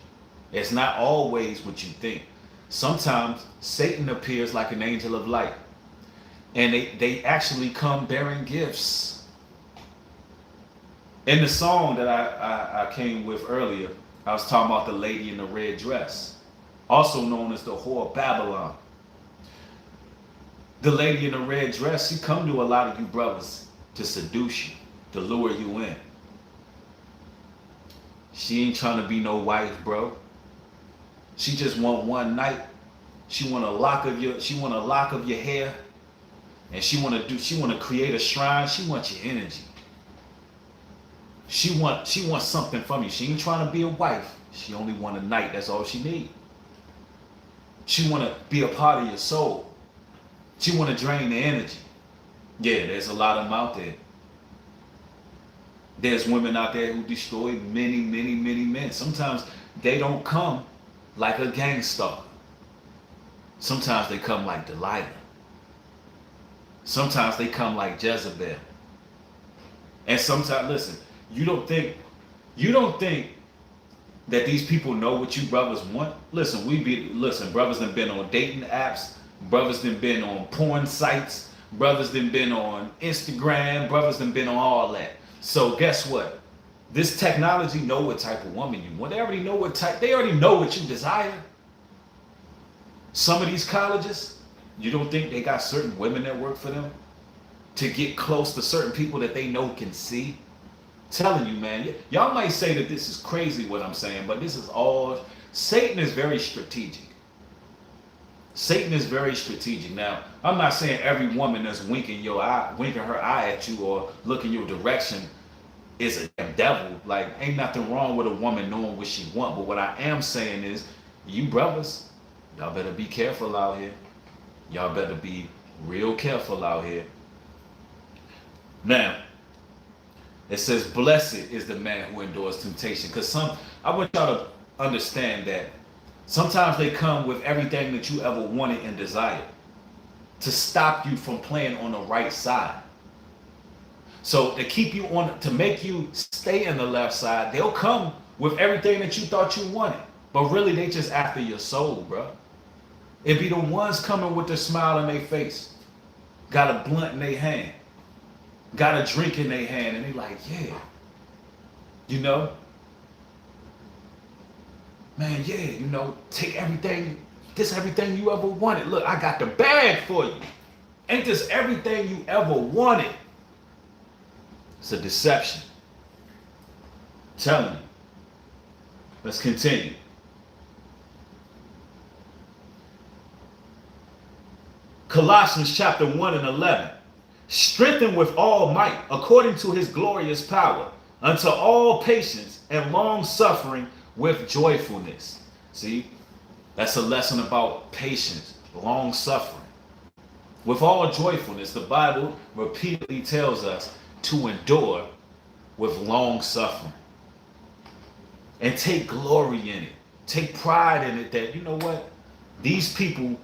It's not always what you think. Sometimes Satan appears like an angel of light. And they actually come bearing gifts. In the song that I came with earlier, I was talking about the lady in the red dress, also known as the whore of Babylon. The lady in the red dress, she come to a lot of you brothers to seduce you, to lure you in. She ain't trying to be no wife, bro. She just want one night. She want a lock of your hair. And she want to create a shrine. She wants your energy. She wants something from you. She ain't trying to be a wife. She only want a night. That's all she need. She want to be a part of your soul. She want to drain the energy. Yeah, there's a lot of them out there. There's women out there who destroy many, many, many men. Sometimes they don't come like a gangster. Sometimes they come like Delilah. Sometimes they come like Jezebel. And sometimes, listen, you don't think that these people know what you brothers want? Listen, brothers done been on dating apps, brothers done been on porn sites, brothers done been on Instagram, brothers done been on all that. So guess what? This technology know what type of woman you want. They already know what you desire. Some of these colleges, you don't think they got certain women that work for them to get close to certain people that they know can see? Telling you, man, y'all might say that this is crazy what I'm saying, but this is all, Satan is very strategic. Satan is very strategic. Now, I'm not saying every woman that's winking her eye at you or looking your direction is a damn devil. Like, ain't nothing wrong with a woman knowing what she want. But what I am saying is, you brothers, y'all better be careful out here. Y'all better be real careful out here. Now, it says, blessed is the man who endures temptation. Because I want y'all to understand that sometimes they come with everything that you ever wanted and desired to stop you from playing on the right side. So to keep you to make you stay in the left side, they'll come with everything that you thought you wanted. But really, they just after your soul, bro. It be the ones coming with the smile in their face, got a blunt in their hand, got a drink in their hand, and they like, yeah, you know, man, yeah, you know, take everything you ever wanted. Look, I got the bag for you. Ain't this everything you ever wanted? It's a deception. I'm telling you. Let's continue. Colossians chapter 1 and 11. Strengthened with all might, according to his glorious power, unto all patience and long suffering with joyfulness. See, that's a lesson about patience, long suffering. With all joyfulness, the Bible repeatedly tells us to endure with long suffering. And take glory in it. Take pride in it that, you know what? These people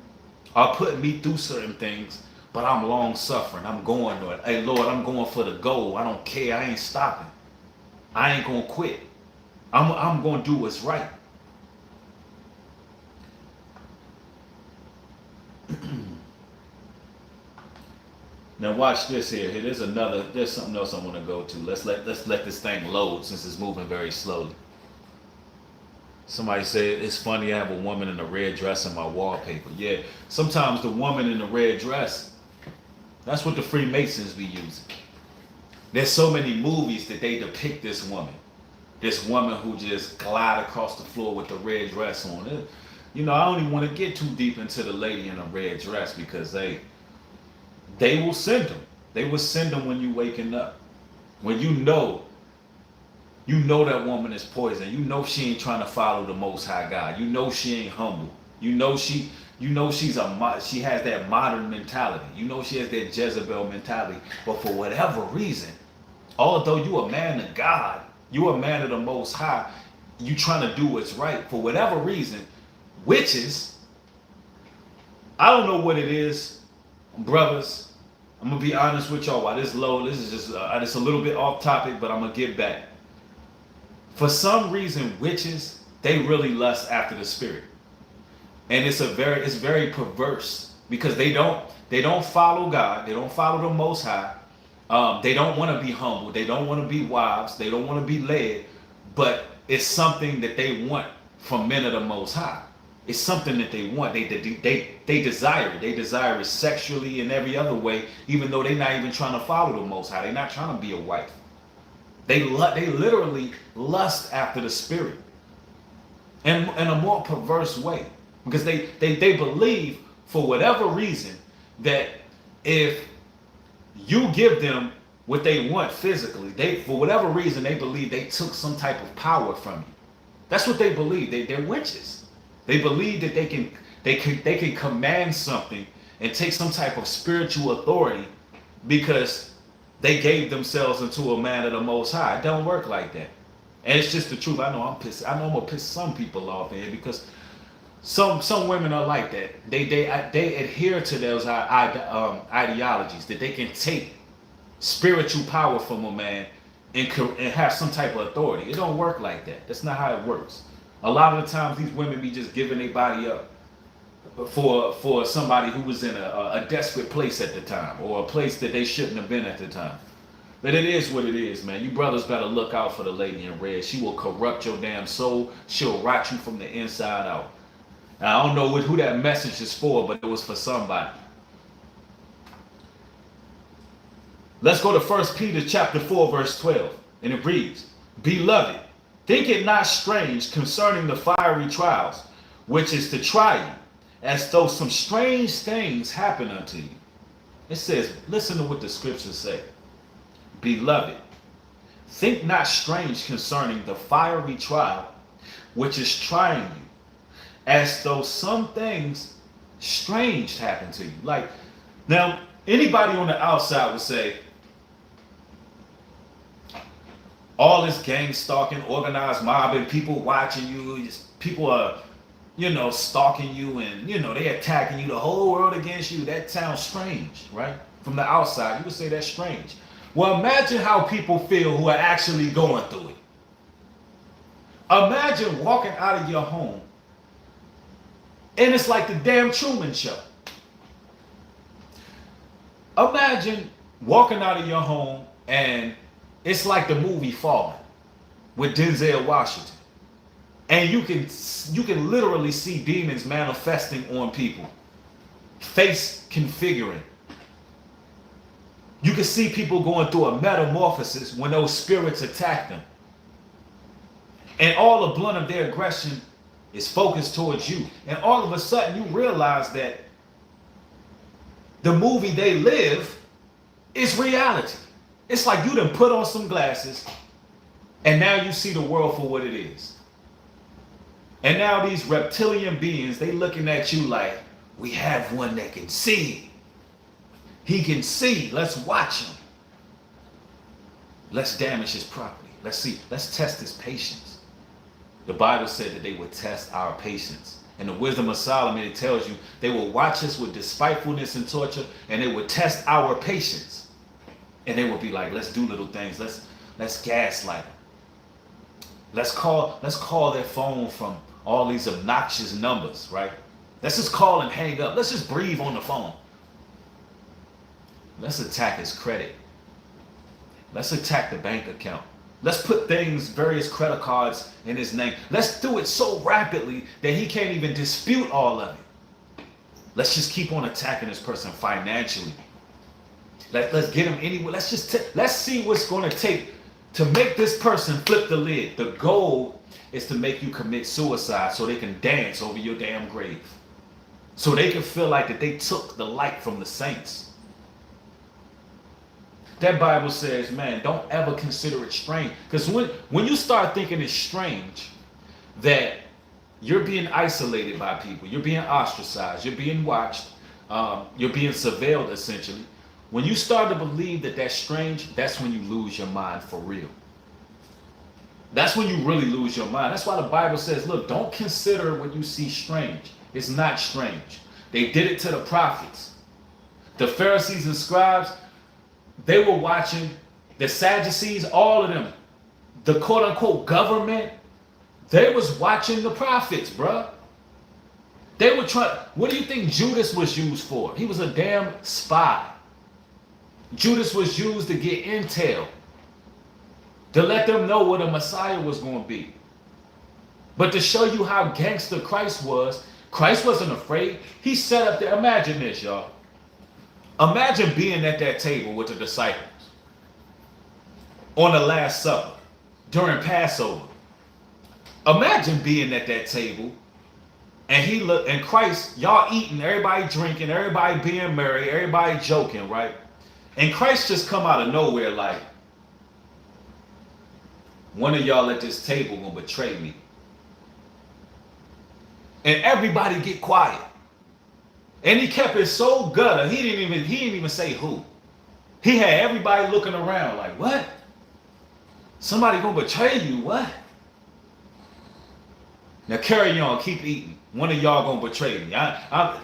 are putting me through certain things, but I'm long suffering. I'm going to it. Hey, Lord, I'm going for the goal. I don't care. I ain't stopping. I ain't going to quit. I'm going to do what's right. Now watch this here. There's something else I want to go to. Let's let this thing load since it's moving very slowly. Somebody said it's funny I have a woman in a red dress in my wallpaper. Yeah, sometimes the woman in the red dress, that's what the Freemasons be using. There's so many movies that they depict this woman who just glide across the floor with the red dress on it. You know, I don't even want to get too deep into the lady in a red dress because they will send them. They will send them when you waking up. When you know that woman is poison. You know she ain't trying to follow the Most High God. You know she ain't humble. You know she has that modern mentality. You know she has that Jezebel mentality. But for whatever reason, although you a man of God, you a man of the Most High, you trying to do what's right. For whatever reason, witches, I don't know what it is, brothers. I'm gonna be honest with y'all. While this low, this is just it's a little bit off topic, but I'm gonna get back. For some reason, witches, they really lust after the spirit, and it's very perverse because they don't follow God, they don't follow the Most High, they don't want to be humble, they don't want to be wives, they don't want to be led, but it's something that they want from men of the Most High. It's something that they want. They desire it. They desire it sexually and every other way, even though they're not even trying to follow the Most High. They're not trying to be a wife. They literally lust after the spirit, and in a more perverse way, because they believe for whatever reason that if You give them what they want physically. They, for whatever reason, they believe they took some type of power from you. That's what they believe. They're witches. They believe that they can command something and take some type of spiritual authority because they gave themselves into a man of the Most High. It don't work like that. And it's just the truth. I know I'm pissed. I know I'm gonna piss some people off here because some women are like that. They adhere to those ideologies that they can take spiritual power from a man and have some type of authority. It don't work like that. That's not how it works. A lot of the times these women be just giving their body up for somebody who was in a desperate place at the time, or a place that they shouldn't have been at the time. But it is what it is, man. You brothers better look out for the lady in red. She will corrupt your damn soul. She'll rot you from the inside out. Now, I don't know who that message is for, but it was for somebody. Let's go to 1 Peter chapter 4, verse 12. And it reads, Beloved, think it not strange concerning the fiery trials, which is to try you, as though some strange things happen unto you. It says, listen to what the scriptures say. Beloved, think not strange concerning the fiery trial, which is trying you, as though some things strange happen to you. Like, now, anybody on the outside would say, all this gang stalking, organized mobbing, people watching you, people are, stalking you, and, they attacking you, the whole world against you. That sounds strange, right? From the outside, you would say that's strange. Well, imagine how people feel who are actually going through it. Imagine walking out of your home, and it's like the damn Truman Show. Imagine walking out of your home, and it's like the movie Fallen with Denzel Washington. And you can literally see demons manifesting on people, face configuring. You can see people going through a metamorphosis when those spirits attack them. And all the blunt of their aggression is focused towards you. And all of a sudden you realize that the movie they live is reality. It's like you done put on some glasses and now you see the world for what it is. And now these reptilian beings, they looking at you like, we have one that can see. He can see. Let's watch him. Let's damage his property. Let's see. Let's test his patience. The Bible said that they would test our patience. In the wisdom of Solomon, it tells you they will watch us with despitefulness and torture, and they would test our patience. And they would be like, let's do little things. Let's gaslight them. Let's call their phone from all these obnoxious numbers, right? Let's just call and hang up. Let's just breathe on the phone. Let's attack his credit. Let's attack the bank account. Let's put various credit cards in his name. Let's do it so rapidly that he can't even dispute all of it. Let's just keep on attacking this person financially. Let's get him anywhere. Let's see what's going to take to make this person flip the lid. The goal is to make you commit suicide so they can dance over your damn grave. So they can feel like that they took the light from the saints. That Bible says, man, don't ever consider it strange. Because when you start thinking it's strange that you're being isolated by people, you're being ostracized, you're being watched, you're being surveilled essentially. When you start to believe that that's strange, that's when you lose your mind for real. That's when you really lose your mind. That's why the Bible says, look, don't consider what you see strange. It's not strange. They did it to the prophets. The Pharisees and scribes, they were watching. The Sadducees, all of them, the quote-unquote government, they was watching the prophets, bruh. They were trying. What do you think Judas was used for? He was a damn spy. Judas was used to get intel, to let them know what a Messiah was going to be. But to show you how gangster Christ wasn't afraid. He sat up there. Imagine this, y'all. Imagine being at that table with the disciples on the Last Supper during Passover. Imagine being at that table and Christ, y'all eating, everybody drinking, everybody being merry, everybody joking, right? And Christ just come out of nowhere like, one of y'all at this table gonna betray me. And everybody get quiet. And he kept it so gutter, he didn't even say who. He had everybody looking around like, what? Somebody gonna betray you, what? Now carry on, keep eating. One of y'all gonna betray me.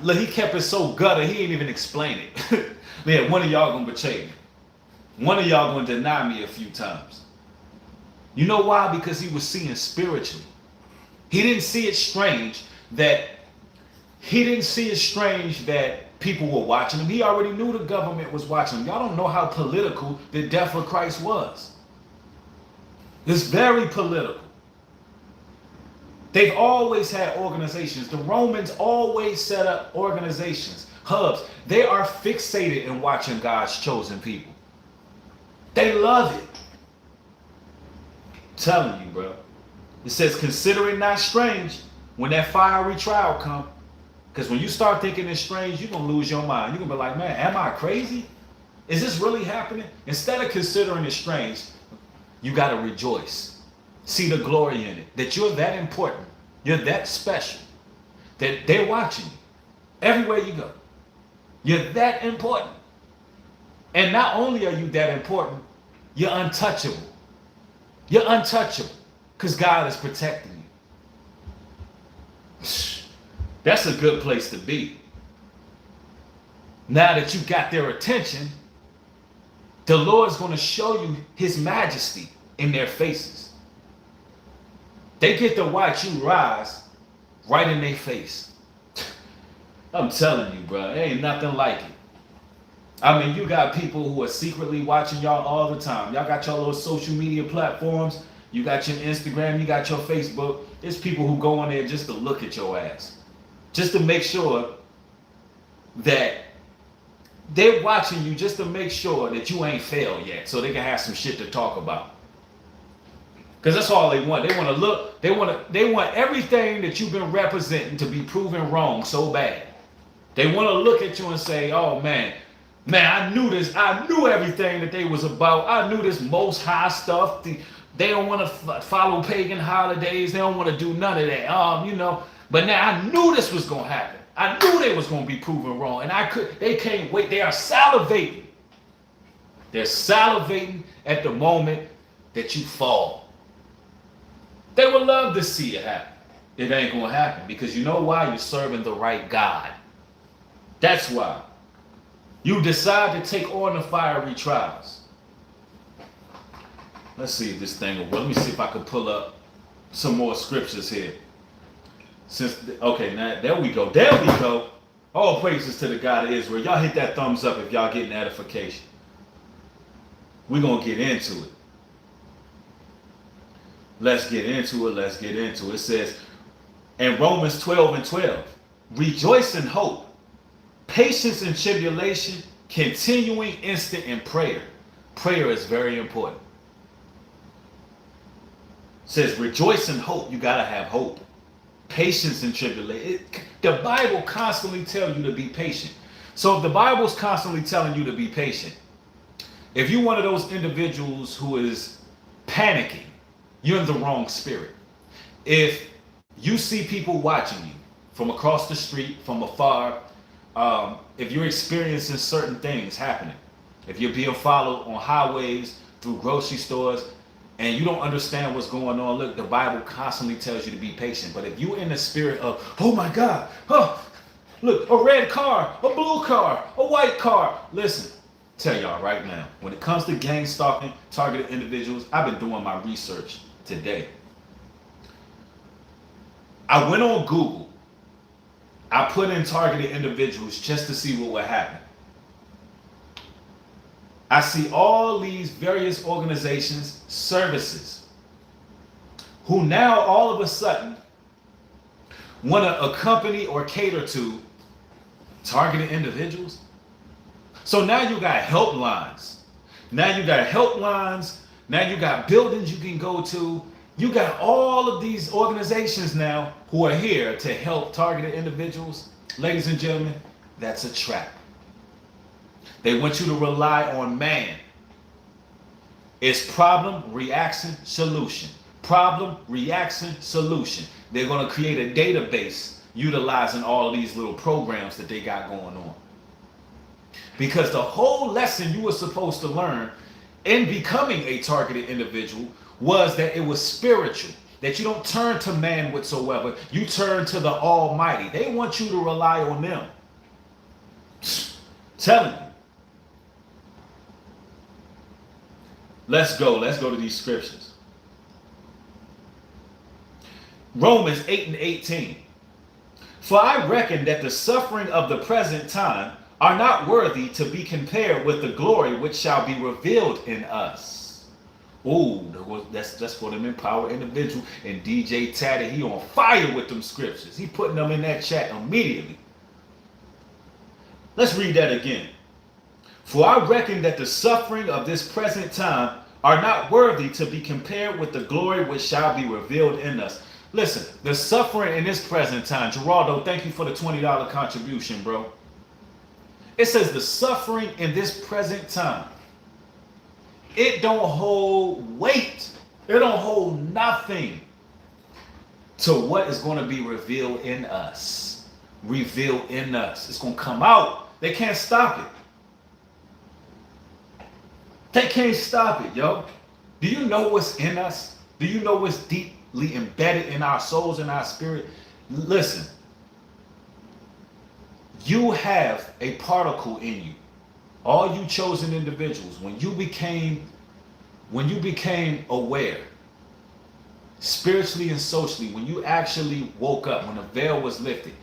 Look, he kept it so gutter, he didn't even explain it. Man, one of y'all gonna betray me. One of y'all gonna deny me a few times. You know why? Because he was seeing spiritually. He didn't see it strange that people were watching him. He already knew the government was watching him. Y'all don't know how political the death of Christ was. It's very political. They've always had organizations. The Romans always set up organizations, hubs. They are fixated in watching God's chosen people. They love it. I'm telling you, bro. It says, consider it not strange when that fiery trial comes. Because when you start thinking it's strange, you're going to lose your mind. You're going to be like, man, am I crazy? Is this really happening? Instead of considering it strange, you got to rejoice. See the glory in it. That you're that important. You're that special. That they're watching you. Everywhere you go. You're that important. And not only are you that important, you're untouchable. You're untouchable. Because God is protecting you. That's a good place to be. Now that you got their attention, the Lord's going to show you his majesty in their faces. They get to watch you rise right in their face. I'm telling you, bro, it ain't nothing like it. I mean, you got people who are secretly watching y'all all the time. Y'all got your little social media platforms. You got your Instagram, you got your Facebook. There's people who go on there just to look at your ass. Just to make sure that they're watching you, just to make sure that you ain't failed yet, so they can have some shit to talk about. Because that's all they want. They want to look, they want everything that you've been representing to be proven wrong so bad. They want to look at you and say, oh man, I knew this. I knew everything that they was about. I knew this most high stuff. They don't want to follow pagan holidays. They don't want to do none of that. But now I knew this was going to happen. I knew they was going to be proven wrong. And they can't wait. They are salivating. They're salivating at the moment that you fall. They would love to see it happen. It ain't going to happen because you know why? You're serving the right God. That's why. You decide to take on the fiery trials. Let's see if this thing will work. Let me see if I can pull up some more scriptures here. Okay, now there we go. There we go. All praises to the God of Israel. Y'all hit that thumbs up if y'all getting edification. We're going to get into it. Let's get into it. Let's get into it. It says in Romans 12:12, rejoice in hope, patience in tribulation, continuing instant in prayer. Prayer is very important. It says rejoice in hope. You got to have hope. Patience in tribulation. The Bible constantly tells you to be patient. So if the Bible's constantly telling you to be patient, if you're one of those individuals who is panicking, you're in the wrong spirit. If you see people watching you from across the street, from afar, if you're experiencing certain things happening, if you're being followed on highways, through grocery stores, and you don't understand what's going on, look, the Bible constantly tells you to be patient. But if you're in the spirit of, oh my God, look, a red car, a blue car, a white car. Listen, tell y'all right now, when it comes to gang stalking, targeted individuals, I've been doing my research today. I went on Google. I put in targeted individuals just to see what would happen. I see all these various organizations, services, who now all of a sudden want to accompany or cater to targeted individuals. So now you got helplines. Now you got buildings you can go to. You got all of these organizations now who are here to help targeted individuals. Ladies and gentlemen, that's a trap. They want you to rely on man. It's problem, reaction, solution. Problem, reaction, solution. They're going to create a database utilizing all of these little programs that they got going on. Because the whole lesson you were supposed to learn in becoming a targeted individual was that it was spiritual. That you don't turn to man whatsoever. You turn to the Almighty. They want you to rely on them. Telling you. Let's go to these scriptures. Romans 8 and 18. For I reckon that the suffering of the present time are not worthy to be compared with the glory which shall be revealed in us. Ooh, that's for them empowered individual. And DJ Tatty, he on fire with them scriptures. He putting them in that chat immediately. Let's read that again. For I reckon that the suffering of this present time are not worthy to be compared with the glory which shall be revealed in us. Listen, the suffering in this present time, Geraldo, thank you for the $20 contribution, bro. It says the suffering in this present time, it don't hold weight. It don't hold nothing to what is going to be revealed in us. Revealed in us. It's going to come out. They can't stop it. They can't stop it, yo. Do you know what's in us? Do you know what's deeply embedded in our souls and our spirit? Listen. You have a particle in you. All you chosen individuals, when you became aware, spiritually and socially, when you actually woke up, when the veil was lifted,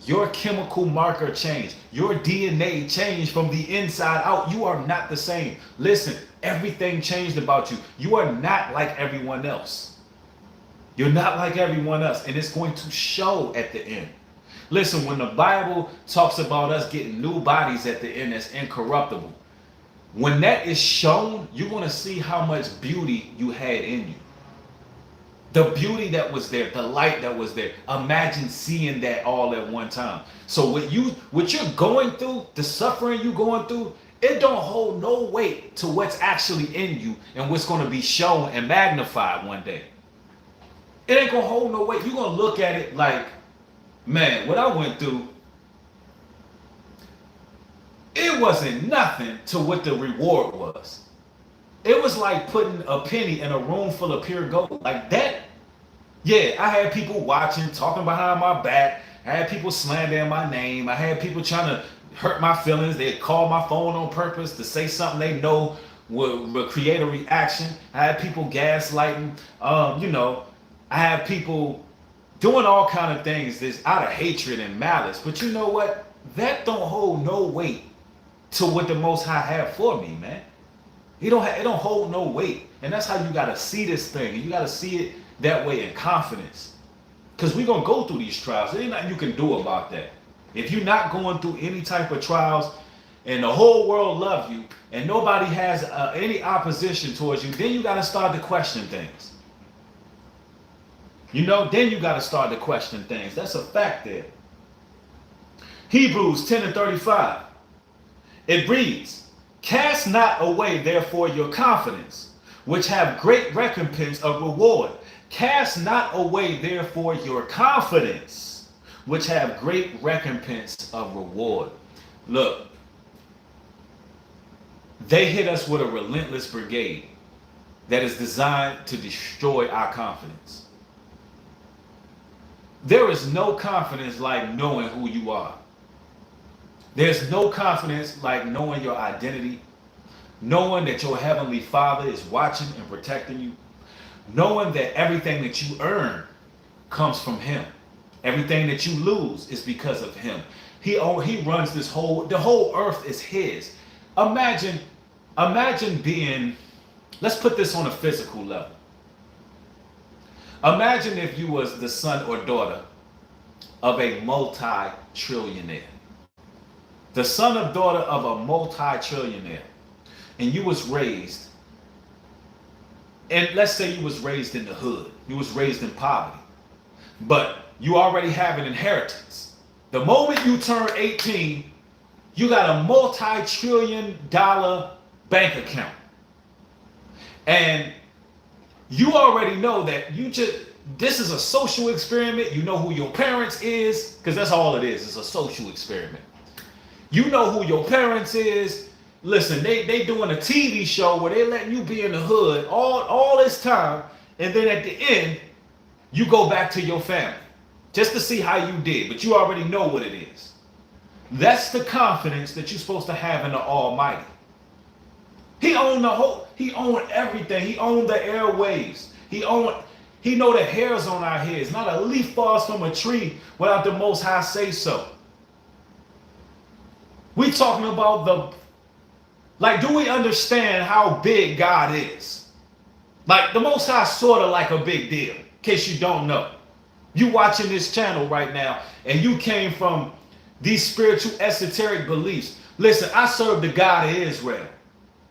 your chemical marker changed. Your DNA changed from the inside out. You are not the same. Listen, everything changed about you. You are not like everyone else. You're not like everyone else. And it's going to show at the end. Listen, when the Bible talks about us getting new bodies at the end that's incorruptible, when that is shown, you're going to see how much beauty you had in you. The beauty that was there, the light that was there. Imagine seeing that all at one time. So what you're going through, the suffering you're going through, it don't hold no weight to what's actually in you and what's going to be shown and magnified one day. It ain't going to hold no weight. You're going to look at it like, man, what I went through, it wasn't nothing to what the reward was. It was like putting a penny in a room full of pure gold. Like that. Yeah, I had people watching, talking behind my back. I had people slandering my name. I had people trying to hurt my feelings. They'd call my phone on purpose to say something they know would create a reaction. I had people gaslighting. I had people doing all kind of things that's out of hatred and malice. But you know what? That don't hold no weight to what the Most High have for me, man. It don't hold no weight. And that's how you got to see this thing. And you got to see it that way in confidence. Because we're going to go through these trials. There ain't nothing you can do about that. If you're not going through any type of trials and the whole world loves you and nobody has any opposition towards you, then you got to start to question things. Then you got to start to question things. That's a fact there. Hebrews 10 and 35. It reads, cast not away therefore your confidence, which have great recompense of reward. Cast not away therefore your confidence, which have great recompense of reward. Look, they hit us with a relentless brigade that is designed to destroy our confidence. There is no confidence like knowing who you are. There's no confidence like knowing your identity, knowing that your Heavenly Father is watching and protecting you, knowing that everything that you earn comes from Him. Everything that you lose is because of Him. He runs the whole earth is His. Imagine being, let's put this on a physical level. Imagine if you was the son or daughter of a multi-trillionaire. The son or daughter of a multi-trillionaire. And you was raised, and let's say you was raised in the hood. You was raised in poverty. But you already have an inheritance. The moment you turn 18, You got a multi-trillion-dollar bank account. And you already know that this is a social experiment. You know who your parents is, because that's all it is. It's a social experiment. You know who your parents is. Listen, they doing a TV show where they letting you be in the hood all this time, and then at the end, you go back to your family just to see how you did, but you already know what it is. That's the confidence that you're supposed to have in the Almighty. He owned everything. He owned the airwaves. He know the hairs on our heads. Not a leaf falls from a tree without the Most High say so. We talking about do we understand how big God is? Like, the Most High sort of like a big deal, in case you don't know. You watching this channel right now, and you came from these spiritual esoteric beliefs. Listen, I serve the God of Israel.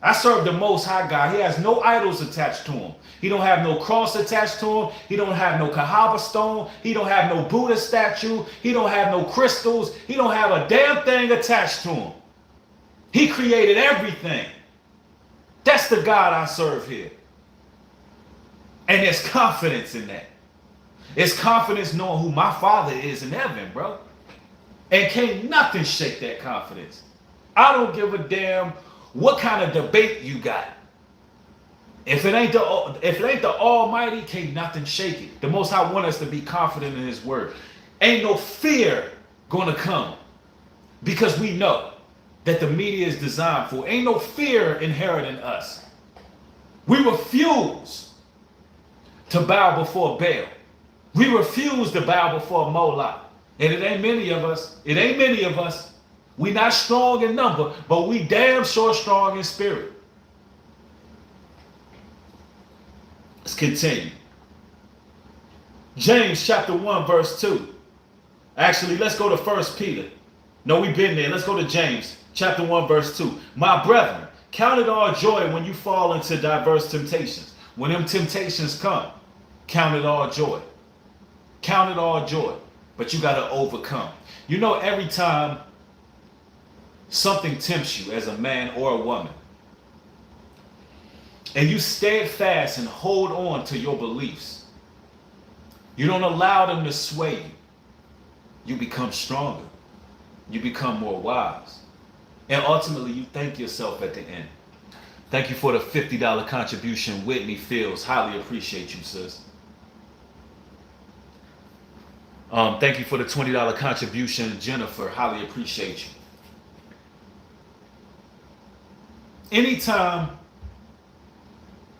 I serve the Most High God. He has no idols attached to him. He don't have no cross attached to him. He don't have no Kahaba stone. He don't have no Buddha statue. He don't have no crystals. He don't have a damn thing attached to him. He created everything. That's the God I serve here. And there's confidence in that. It's confidence knowing who my Father is in heaven, bro. And can't nothing shake that confidence. I don't give a damn what kind of debate you got. If it ain't the Almighty, can't nothing shake it. The Most High want us to be confident in His word. Ain't no fear gonna come, because we know that the media is designed for. Ain't no fear inherent in us. We refuse to bow before Baal. We refuse to bow before Moloch. And it ain't many of us. We not strong in number, but we damn sure strong in spirit. Let's continue. James chapter 1 verse 2. Actually, let's go to 1 Peter. No, we've been there. Let's go to James chapter 1 verse 2. My brethren, count it all joy when you fall into diverse temptations. When them temptations come, count it all joy. Count it all joy. But you got to overcome. You know, every time something tempts you as a man or a woman, and you steadfast and hold on to your beliefs, you don't allow them to sway you, you become stronger. You become more wise. And ultimately, you thank yourself at the end. Thank you for the $50 contribution, Whitney Fields. Highly appreciate you, sis. Thank you for the $20 contribution, Jennifer. Highly appreciate you. Anytime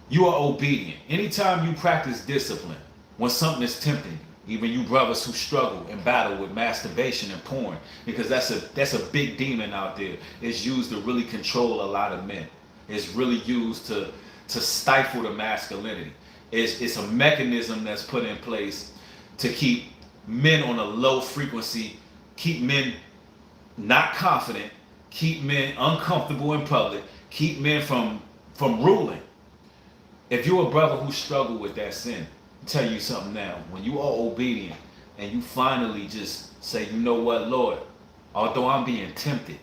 you are obedient, anytime you practice discipline, when something is tempting, even you brothers who struggle and battle with masturbation and porn, because that's a big demon out there. It's used to really control a lot of men. It's really used to stifle the masculinity. It's a mechanism that's put in place to keep men on a low frequency, keep men not confident, keep men uncomfortable in public, keep men from ruling. If you're a brother who struggle with that sin, I'll tell you something now. When you are obedient and you finally just say, you know what, Lord, although I'm being tempted,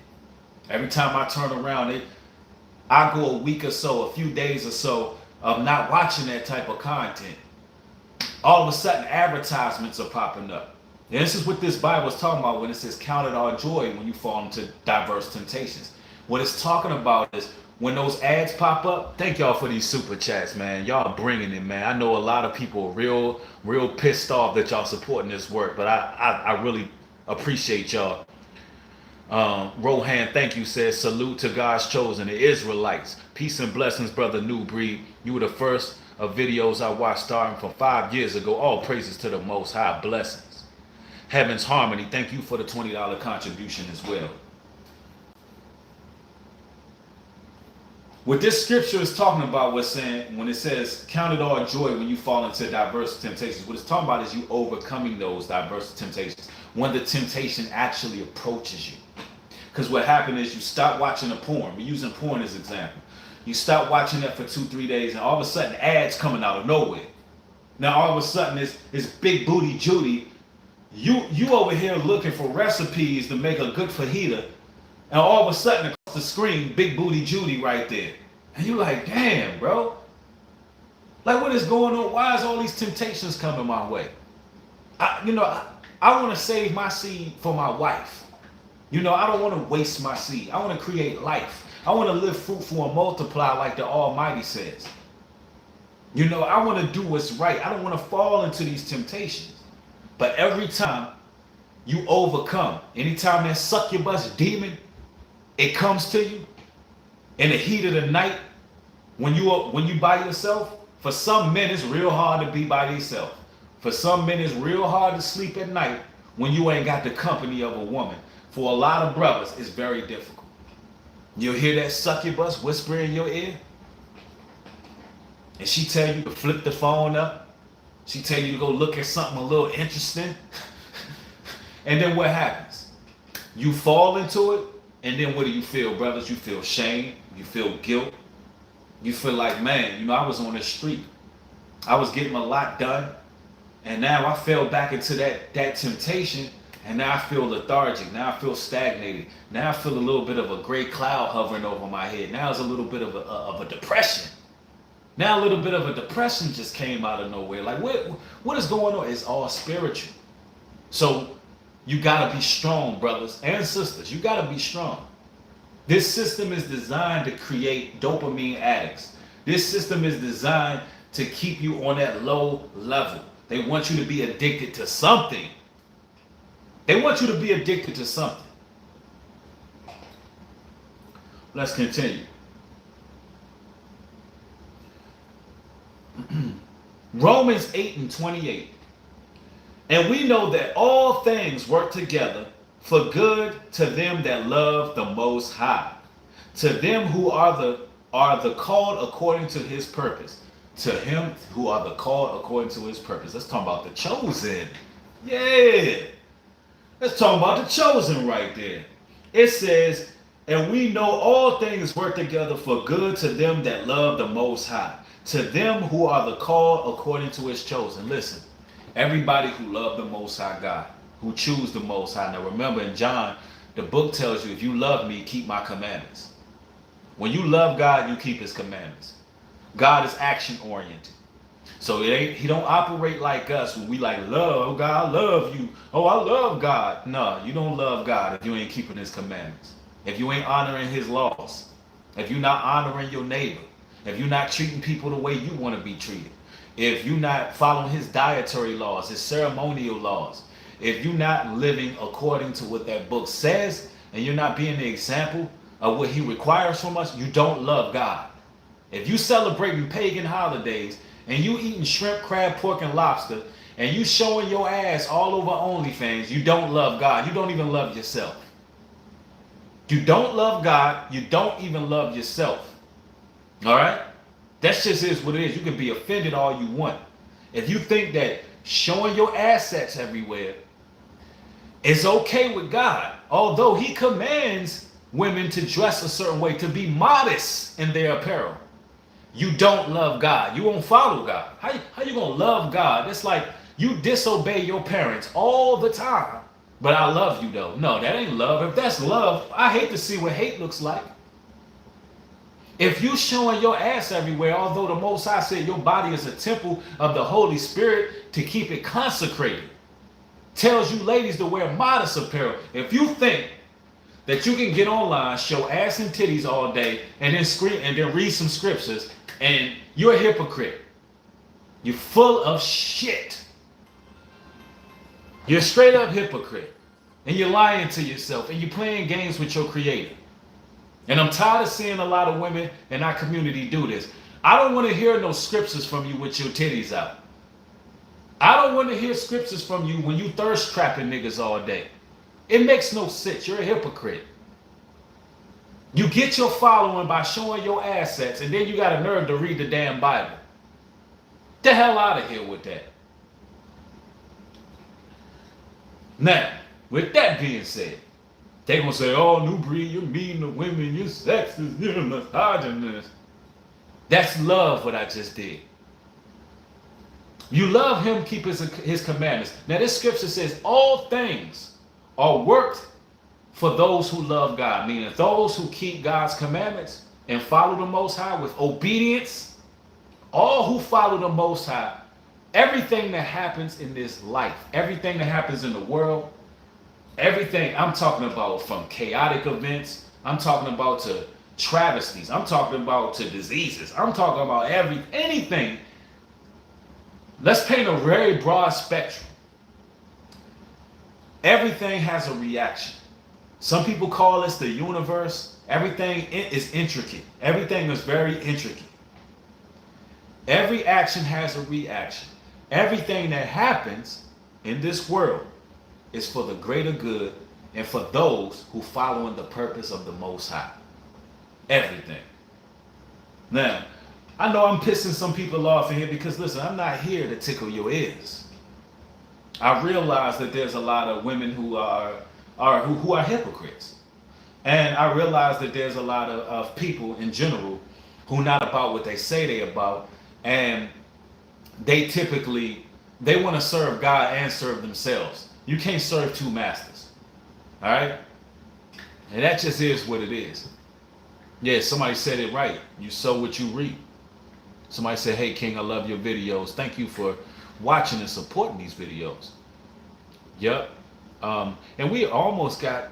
every time I turn around, I go a week or so, a few days or so of not watching that type of content. All of a sudden, advertisements are popping up. And this is what this Bible is talking about when it says, count it all joy when you fall into diverse temptations. What it's talking about is when those ads pop up. Thank y'all for these super chats, man. Y'all bringing it, man. I know a lot of people are real pissed off that y'all supporting this work, but I really appreciate y'all. Rohan, thank you, says, salute to God's chosen, the Israelites. Peace and blessings, brother New Breed. You were the first of videos I watched starting from 5 years ago. All praises to the Most High. Blessings. Heaven's Harmony, thank you for the $20 contribution as well. What this scripture is talking about was saying, when it says, count it all joy when you fall into diverse temptations, what it's talking about is you overcoming those diverse temptations when the temptation actually approaches you. Because what happened is you stop watching the porn. We're using porn as an example. You stop watching that for 2-3 days, and all of a sudden ads coming out of nowhere. Now all of a sudden it's big booty Judy. You over here looking for recipes to make a good fajita. And all of a sudden, across the screen, big booty Judy right there. And you're like, damn, bro. Like, what is going on? Why is all these temptations coming my way? I want to save my seed for my wife. I don't want to waste my seed. I want to create life. I want to live fruitful and multiply like the Almighty says. I want to do what's right. I don't want to fall into these temptations. But every time you overcome, anytime that succubus demon, it comes to you in the heat of the night when you by yourself. For some men, it's real hard to be by yourself. For some men, it's real hard to sleep at night when you ain't got the company of a woman. For a lot of brothers, it's very difficult. You'll hear that succubus whisper in your ear, and she tell you to flip the phone up. She tell you to go look at something a little interesting. And then what happens? You fall into it, and then what do you feel, brothers? You feel shame. You feel guilt. You feel like, man, I was on the street. I was getting a lot done. And now I fell back into that temptation, and now I feel lethargic. Now I feel stagnated. Now I feel a little bit of a gray cloud hovering over my head. Now it's a little bit of a depression. Now a little bit of a depression just came out of nowhere. Like, what is going on? It's all spiritual. So you got to be strong, brothers and sisters. You got to be strong. This system is designed to create dopamine addicts. This system is designed to keep you on that low level. They want you to be addicted to something. They want you to be addicted to something. Let's continue. Romans 8:28. And we know that all things work together for good to them that love the Most High, to them who are the called according to his purpose. To him who are the called according to his purpose. Let's talk about the chosen. Yeah. Let's talk about the chosen right there. It says, and we know all things work together for good to them that love the Most High, to them who are the called according to his chosen. Listen, everybody who love the Most High God, who choose the Most High. Now remember, in John, the book tells you, if you love me, keep my commandments. When you love God, you keep his commandments. God is action oriented. So he don't operate like us when we like love. Oh, God, I love you. Oh, I love God. No, you don't love God if you ain't keeping his commandments. If you ain't honoring his laws. If you're not honoring your neighbor. If you're not treating people the way you want to be treated. If you're not following his dietary laws, his ceremonial laws. If you're not living according to what that book says, and you're not being the example of what he requires from us, you don't love God. If you celebrating pagan holidays and you eating shrimp, crab, pork, and lobster, and you showing your ass all over OnlyFans, you don't love God. You don't even love yourself. You don't love God. You don't even love yourself. All right? That just is what it is. You can be offended all you want. If you think that showing your assets everywhere is okay with God, although he commands women to dress a certain way, to be modest in their apparel, you don't love God. You won't follow God. How you gonna love God? It's like you disobey your parents all the time. But I love you though. No, that ain't love. If that's love, I hate to see what hate looks like. If you showing your ass everywhere, although the Most High said your body is a temple of the Holy Spirit to keep it consecrated, tells you ladies to wear modest apparel. If you think that you can get online, show ass and titties all day, and then scream and then read some scriptures, and you're a hypocrite. You're full of shit. You're a straight up hypocrite. And you're lying to yourself, and you're playing games with your creator. And I'm tired of seeing a lot of women in our community do this. I don't want to hear no scriptures from you with your titties out. I don't want to hear scriptures from you when you thirst trapping niggas all day. It makes no sense. You're a hypocrite. You get your following by showing your assets, and then you got a nerve to read the damn Bible. The hell out of here with that. Now, with that being said, they're going to say, oh, New Breed, you're mean to women, you're sexist, you're misogynist. That's love, what I just did. You love him, keep his commandments. Now, this scripture says all things are worked for those who love God, meaning those who keep God's commandments and follow the Most High with obedience. All who follow the Most High, everything that happens in this life, everything that happens in the world, everything I'm talking about, from chaotic events, I'm talking about to travesties, I'm talking about to diseases, I'm talking about anything. Let's paint a very broad spectrum. Everything has a reaction. Some people call this the universe. Everything is intricate. Everything is very intricate. Every action has a reaction. Everything that happens in this world is for the greater good and for those who follow in the purpose of the Most High. Everything. Now, I know I'm pissing some people off in here because, listen, I'm not here to tickle your ears. I realize that there's a lot of women who are hypocrites. And I realize that there's a lot of people in general who not about what they say they about. And they want to serve God and serve themselves. You can't serve two masters. All right? And that just is what it is. Yeah, somebody said it right. You sow what you reap. Somebody said, hey, King, I love your videos. Thank you for watching and supporting these videos. Yep. And we almost got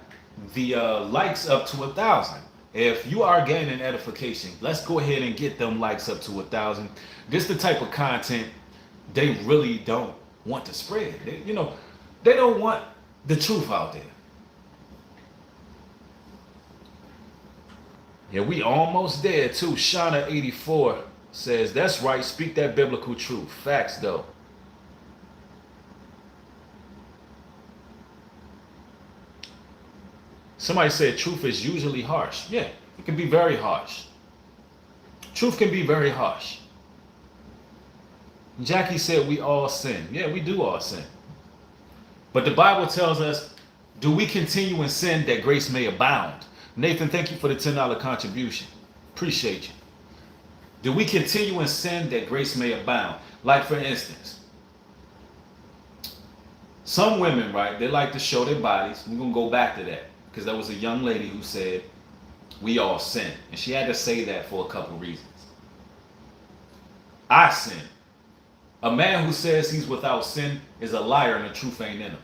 the likes up to 1,000. If you are gaining edification, let's go ahead and get them likes up to 1,000. This is the type of content they really don't want to spread. They don't want the truth out there. Yeah, we almost there too. Shauna84 says, that's right, speak that biblical truth. Facts though. Somebody said truth is usually harsh. Yeah, it can be very harsh. Truth can be very harsh. Jackie said we all sin. Yeah, we do all sin. But the Bible tells us, do we continue in sin that grace may abound? Nathan, thank you for the $10 contribution. Appreciate you. Do we continue in sin that grace may abound? Like, for instance, some women, right, they like to show their bodies. We're going to go back to that because there was a young lady who said, we all sin. And she had to say that for a couple reasons. I sin. A man who says he's without sin is a liar and the truth ain't in him.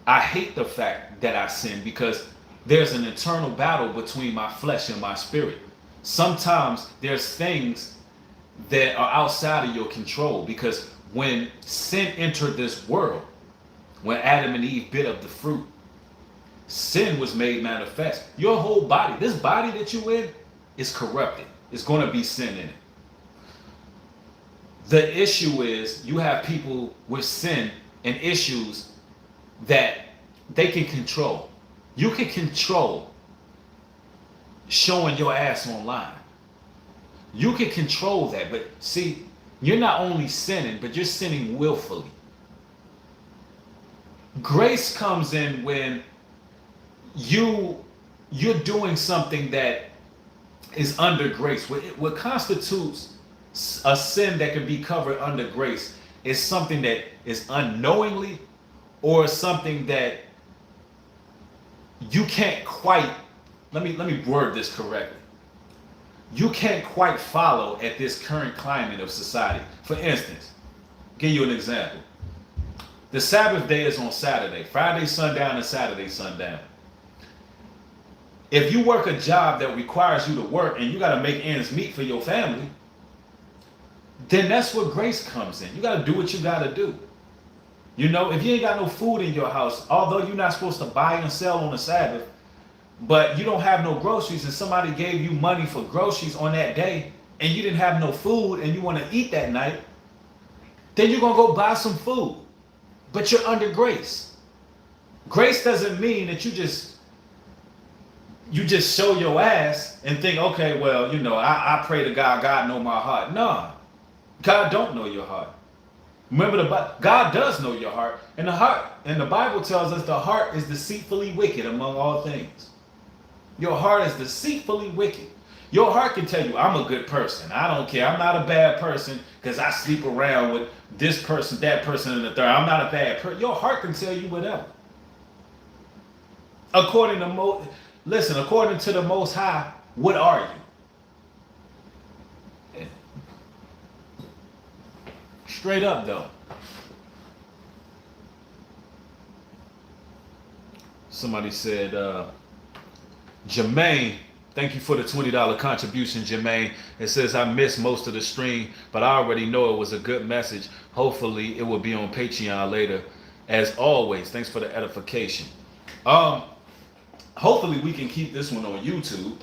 I hate the fact that I sin because there's an internal battle between my flesh and my spirit. Sometimes there's things that are outside of your control because when sin entered this world, when Adam and Eve bit of the fruit, sin was made manifest. Your whole body, this body that you're in, is corrupted. It's going to be sin in it. The issue is you have people with sin and issues that they can control. You can control showing your ass online. You can control that. But see, you're not only sinning, but you're sinning willfully. Grace comes in when you're doing something that is under grace. What constitutes a sin that can be covered under grace is something that is unknowingly or something that you can't quite, let me word this correctly. You can't quite follow at this current climate of society. For instance, give you an example. The Sabbath day is on Saturday, Friday sundown and Saturday sundown. If you work a job that requires you to work and you got to make ends meet for your family, then that's where grace comes in. You got to do what you got to do. If you ain't got no food in your house, although you're not supposed to buy and sell on the Sabbath, but you don't have no groceries and somebody gave you money for groceries on that day and you didn't have no food and you want to eat that night, then you're going to go buy some food. But you're under grace. Grace doesn't mean that you just show your ass and think, okay, well, I pray to God, God know my heart. No, God don't know your heart. Remember, God does know your heart. And the Bible tells us the heart is deceitfully wicked among all things. Your heart is deceitfully wicked. Your heart can tell you, I'm a good person. I don't care. I'm not a bad person because I sleep around with this person, that person, and the third. I'm not a bad person. Your heart can tell you whatever. According to according to the Most High, what are you? Straight up though. Somebody said, Jermaine, thank you for the $20 contribution, Jermaine. It says I missed most of the stream, but I already know it was a good message. Hopefully it will be on Patreon later. As always, thanks for the edification. Hopefully we can keep this one on YouTube.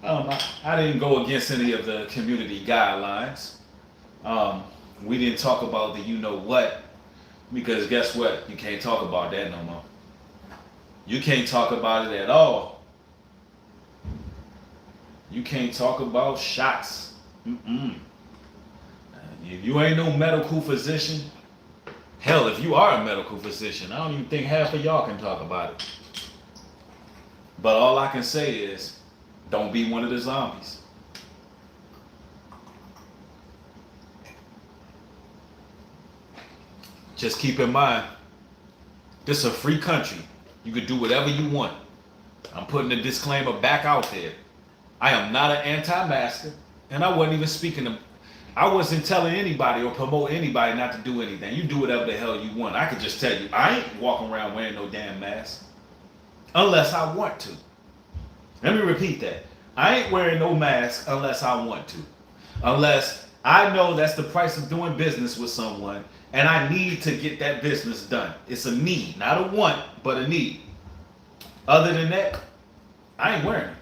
I didn't go against any of the community guidelines. We didn't talk about the you know what, because guess what? You can't talk about that no more. You can't talk about it at all. You can't talk about shots. If you ain't no medical physician, hell, if you are a medical physician, I don't even think half of y'all can talk about it. But all I can say is, don't be one of the zombies. Just keep in mind, this is a free country. You can do whatever you want. I'm putting a disclaimer back out there. I am not an anti-masker, and I wasn't telling anybody or promote anybody not to do anything. You do whatever the hell you want. I could just tell you, I ain't walking around wearing no damn mask. Unless I want to. Let me repeat that. I ain't wearing no mask unless I want to. Unless I know that's the price of doing business with someone, and I need to get that business done. It's a need, not a want, but a need. Other than that, I ain't wearing it.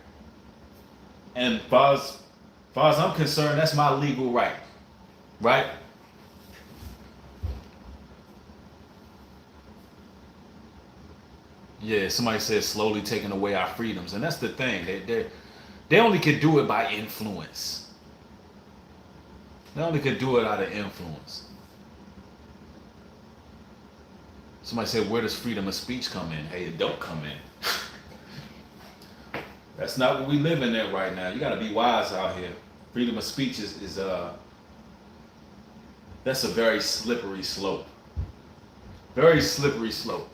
And far as I'm concerned, that's my legal right. Right? Yeah, somebody said slowly taking away our freedoms. And that's the thing. They only could do it by influence. They only could do it out of influence. Somebody said, where does freedom of speech come in? Hey, it don't come in. That's not what we live in there right now. You got to be wise out here. Freedom of speech is that's a very slippery slope. Very slippery slope.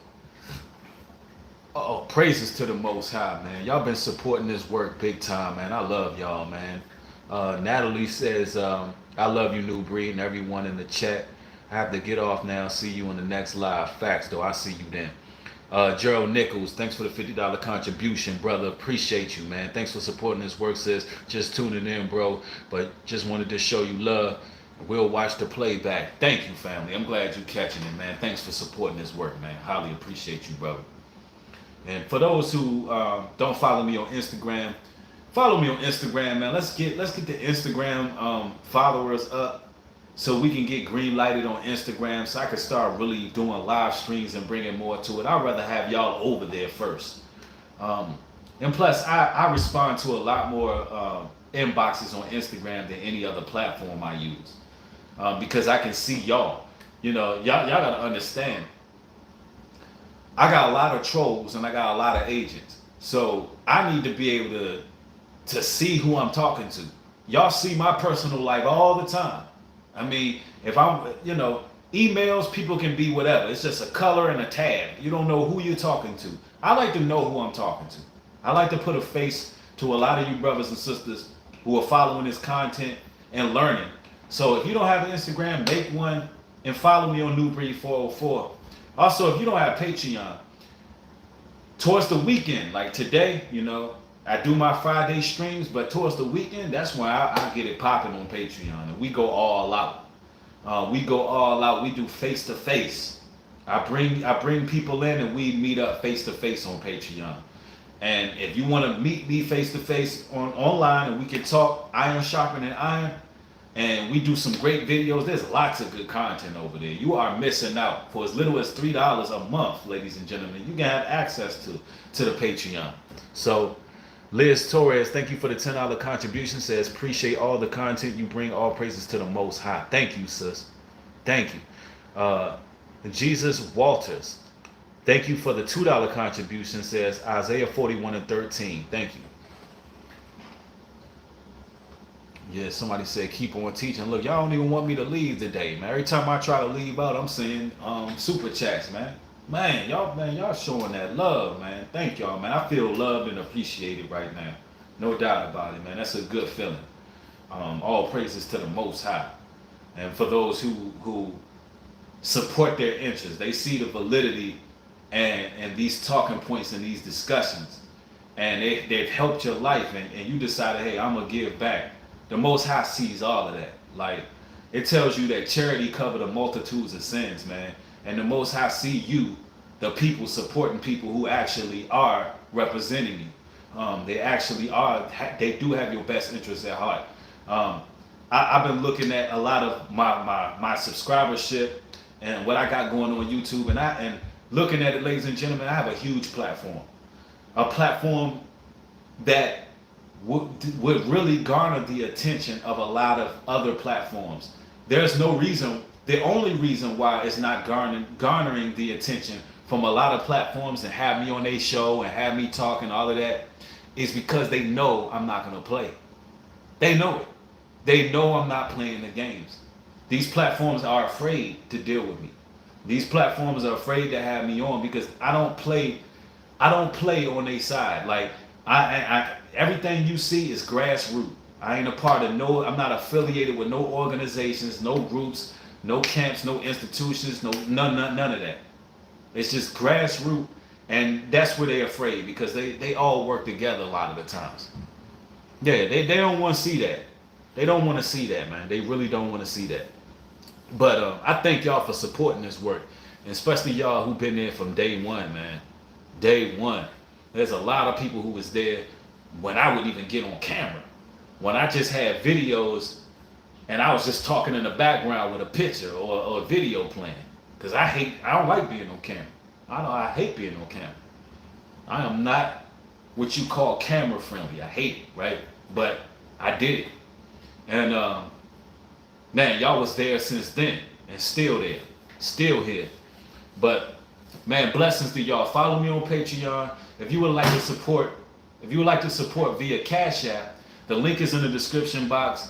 Oh, praises to the Most High, man. Y'all been supporting this work big time, man. I love y'all, man. Natalie says, I love you, New Breed, and everyone in the chat. I have to get off now. See you in the next live. Facts, though. I see you then. Gerald Nichols, thanks for the $50 contribution, brother. Appreciate you, man. Thanks for supporting this work. Says, just tuning in, bro. But just wanted to show you love. We'll watch the playback. Thank you, family. I'm glad you're catching it, man. Thanks for supporting this work, man. Highly appreciate you, brother. And for those who don't follow me on Instagram, follow me on Instagram, man. Let's get the Instagram followers up so we can get green lighted on Instagram, so I can start really doing live streams and bringing more to it. I'd rather have y'all over there first. And plus, I respond to a lot more inboxes on Instagram than any other platform I use, because I can see y'all. You know, y'all gotta understand. I got a lot of trolls and I got a lot of agents. So I need to be able to see who I'm talking to. Y'all see my personal life all the time. I mean, if I'm, emails, people can be whatever. It's just a color and a tab. You don't know who you're talking to. I like to know who I'm talking to. I like to put a face to a lot of you brothers and sisters who are following this content and learning. So if you don't have an Instagram, make one and follow me on New Breed 404. Also, if you don't have Patreon, towards the weekend, like today, I do my Friday streams, but towards the weekend, that's when I get it popping on Patreon, and we go all out. We go all out. We do face to face. I bring people in, and we meet up face to face on Patreon. And if you want to meet me face to face online, and we can talk iron sharpening iron, and we do some great videos. There's lots of good content over there. You are missing out. For as little as $3 a month, ladies and gentlemen, you can have access to the Patreon. So Liz Torres, thank you for the $10 contribution. Says, appreciate all the content you bring. All praises to the Most High. Thank you, sis. Thank you. Jesus Walters, thank you for the $2 contribution. Says Isaiah 41:13. Thank you. Yeah, somebody said keep on teaching. Look, y'all don't even want me to leave today, man. Every time I try to leave out, I'm seeing super chats, man. Man, y'all showing that love, man. Thank y'all, man. I feel loved and appreciated right now. No doubt about it, man. That's a good feeling. All praises to the Most High. And for those who support their interests, they see the validity and these talking points and these discussions. And they've helped your life and you decided, hey, I'm gonna give back. The Most High sees all of that. Like, it tells you that charity covers the multitudes of sins, man. And the Most High see you, the people supporting people who actually are representing you. They actually are, they do have your best interests at heart. I've been looking at a lot of my subscribership and what I got going on YouTube, and looking at it, ladies and gentlemen, I have a huge platform. A platform that would really garner the attention of a lot of other platforms. There's no reason, the only reason why it's not garnering the attention from a lot of platforms and have me on their show and have me talk and all of that is because they know I'm not gonna play. They know it. They know I'm not playing the games. These platforms are afraid to deal with me. These platforms are afraid to have me on because I don't play on their side. Like I everything you see is grassroots. I ain't a part of I'm not affiliated with no organizations, no groups, no camps, no institutions, none of that. It's just grassroots, and that's where they're afraid because they all work together a lot of the times. Yeah, they don't want to see that. They don't want to see that, man. They really don't want to see that. But I thank y'all for supporting this work, and especially y'all who've been there from day one, man. Day one. There's a lot of people who was there when I would even get on camera. When I just had videos and I was just talking in the background with a picture or a video playing. Because I don't like being on camera. I hate being on camera. I am not what you call camera friendly. I hate it, right? But I did it. And man, y'all was there since then and still there. Still here. But man, blessings to y'all. Follow me on Patreon. If you would like to support via Cashapp, the link is in the description box.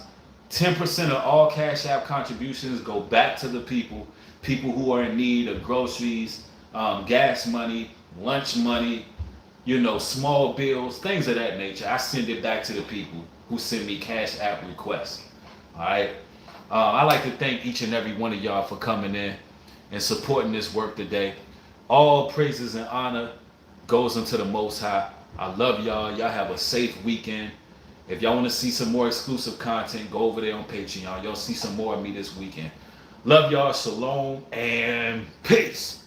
10% of all Cashapp contributions go back to the people who are in need of groceries, gas money, lunch money, small bills, things of that nature. I send it back to the people who send me Cashapp requests. All right. I'd like to thank each and every one of y'all for coming in and supporting this work today. All praises and honor goes unto the Most High. I love y'all. Y'all have a safe weekend. If y'all want to see some more exclusive content, go over there on Patreon. Y'all see some more of me this weekend. Love y'all. Shalom and peace.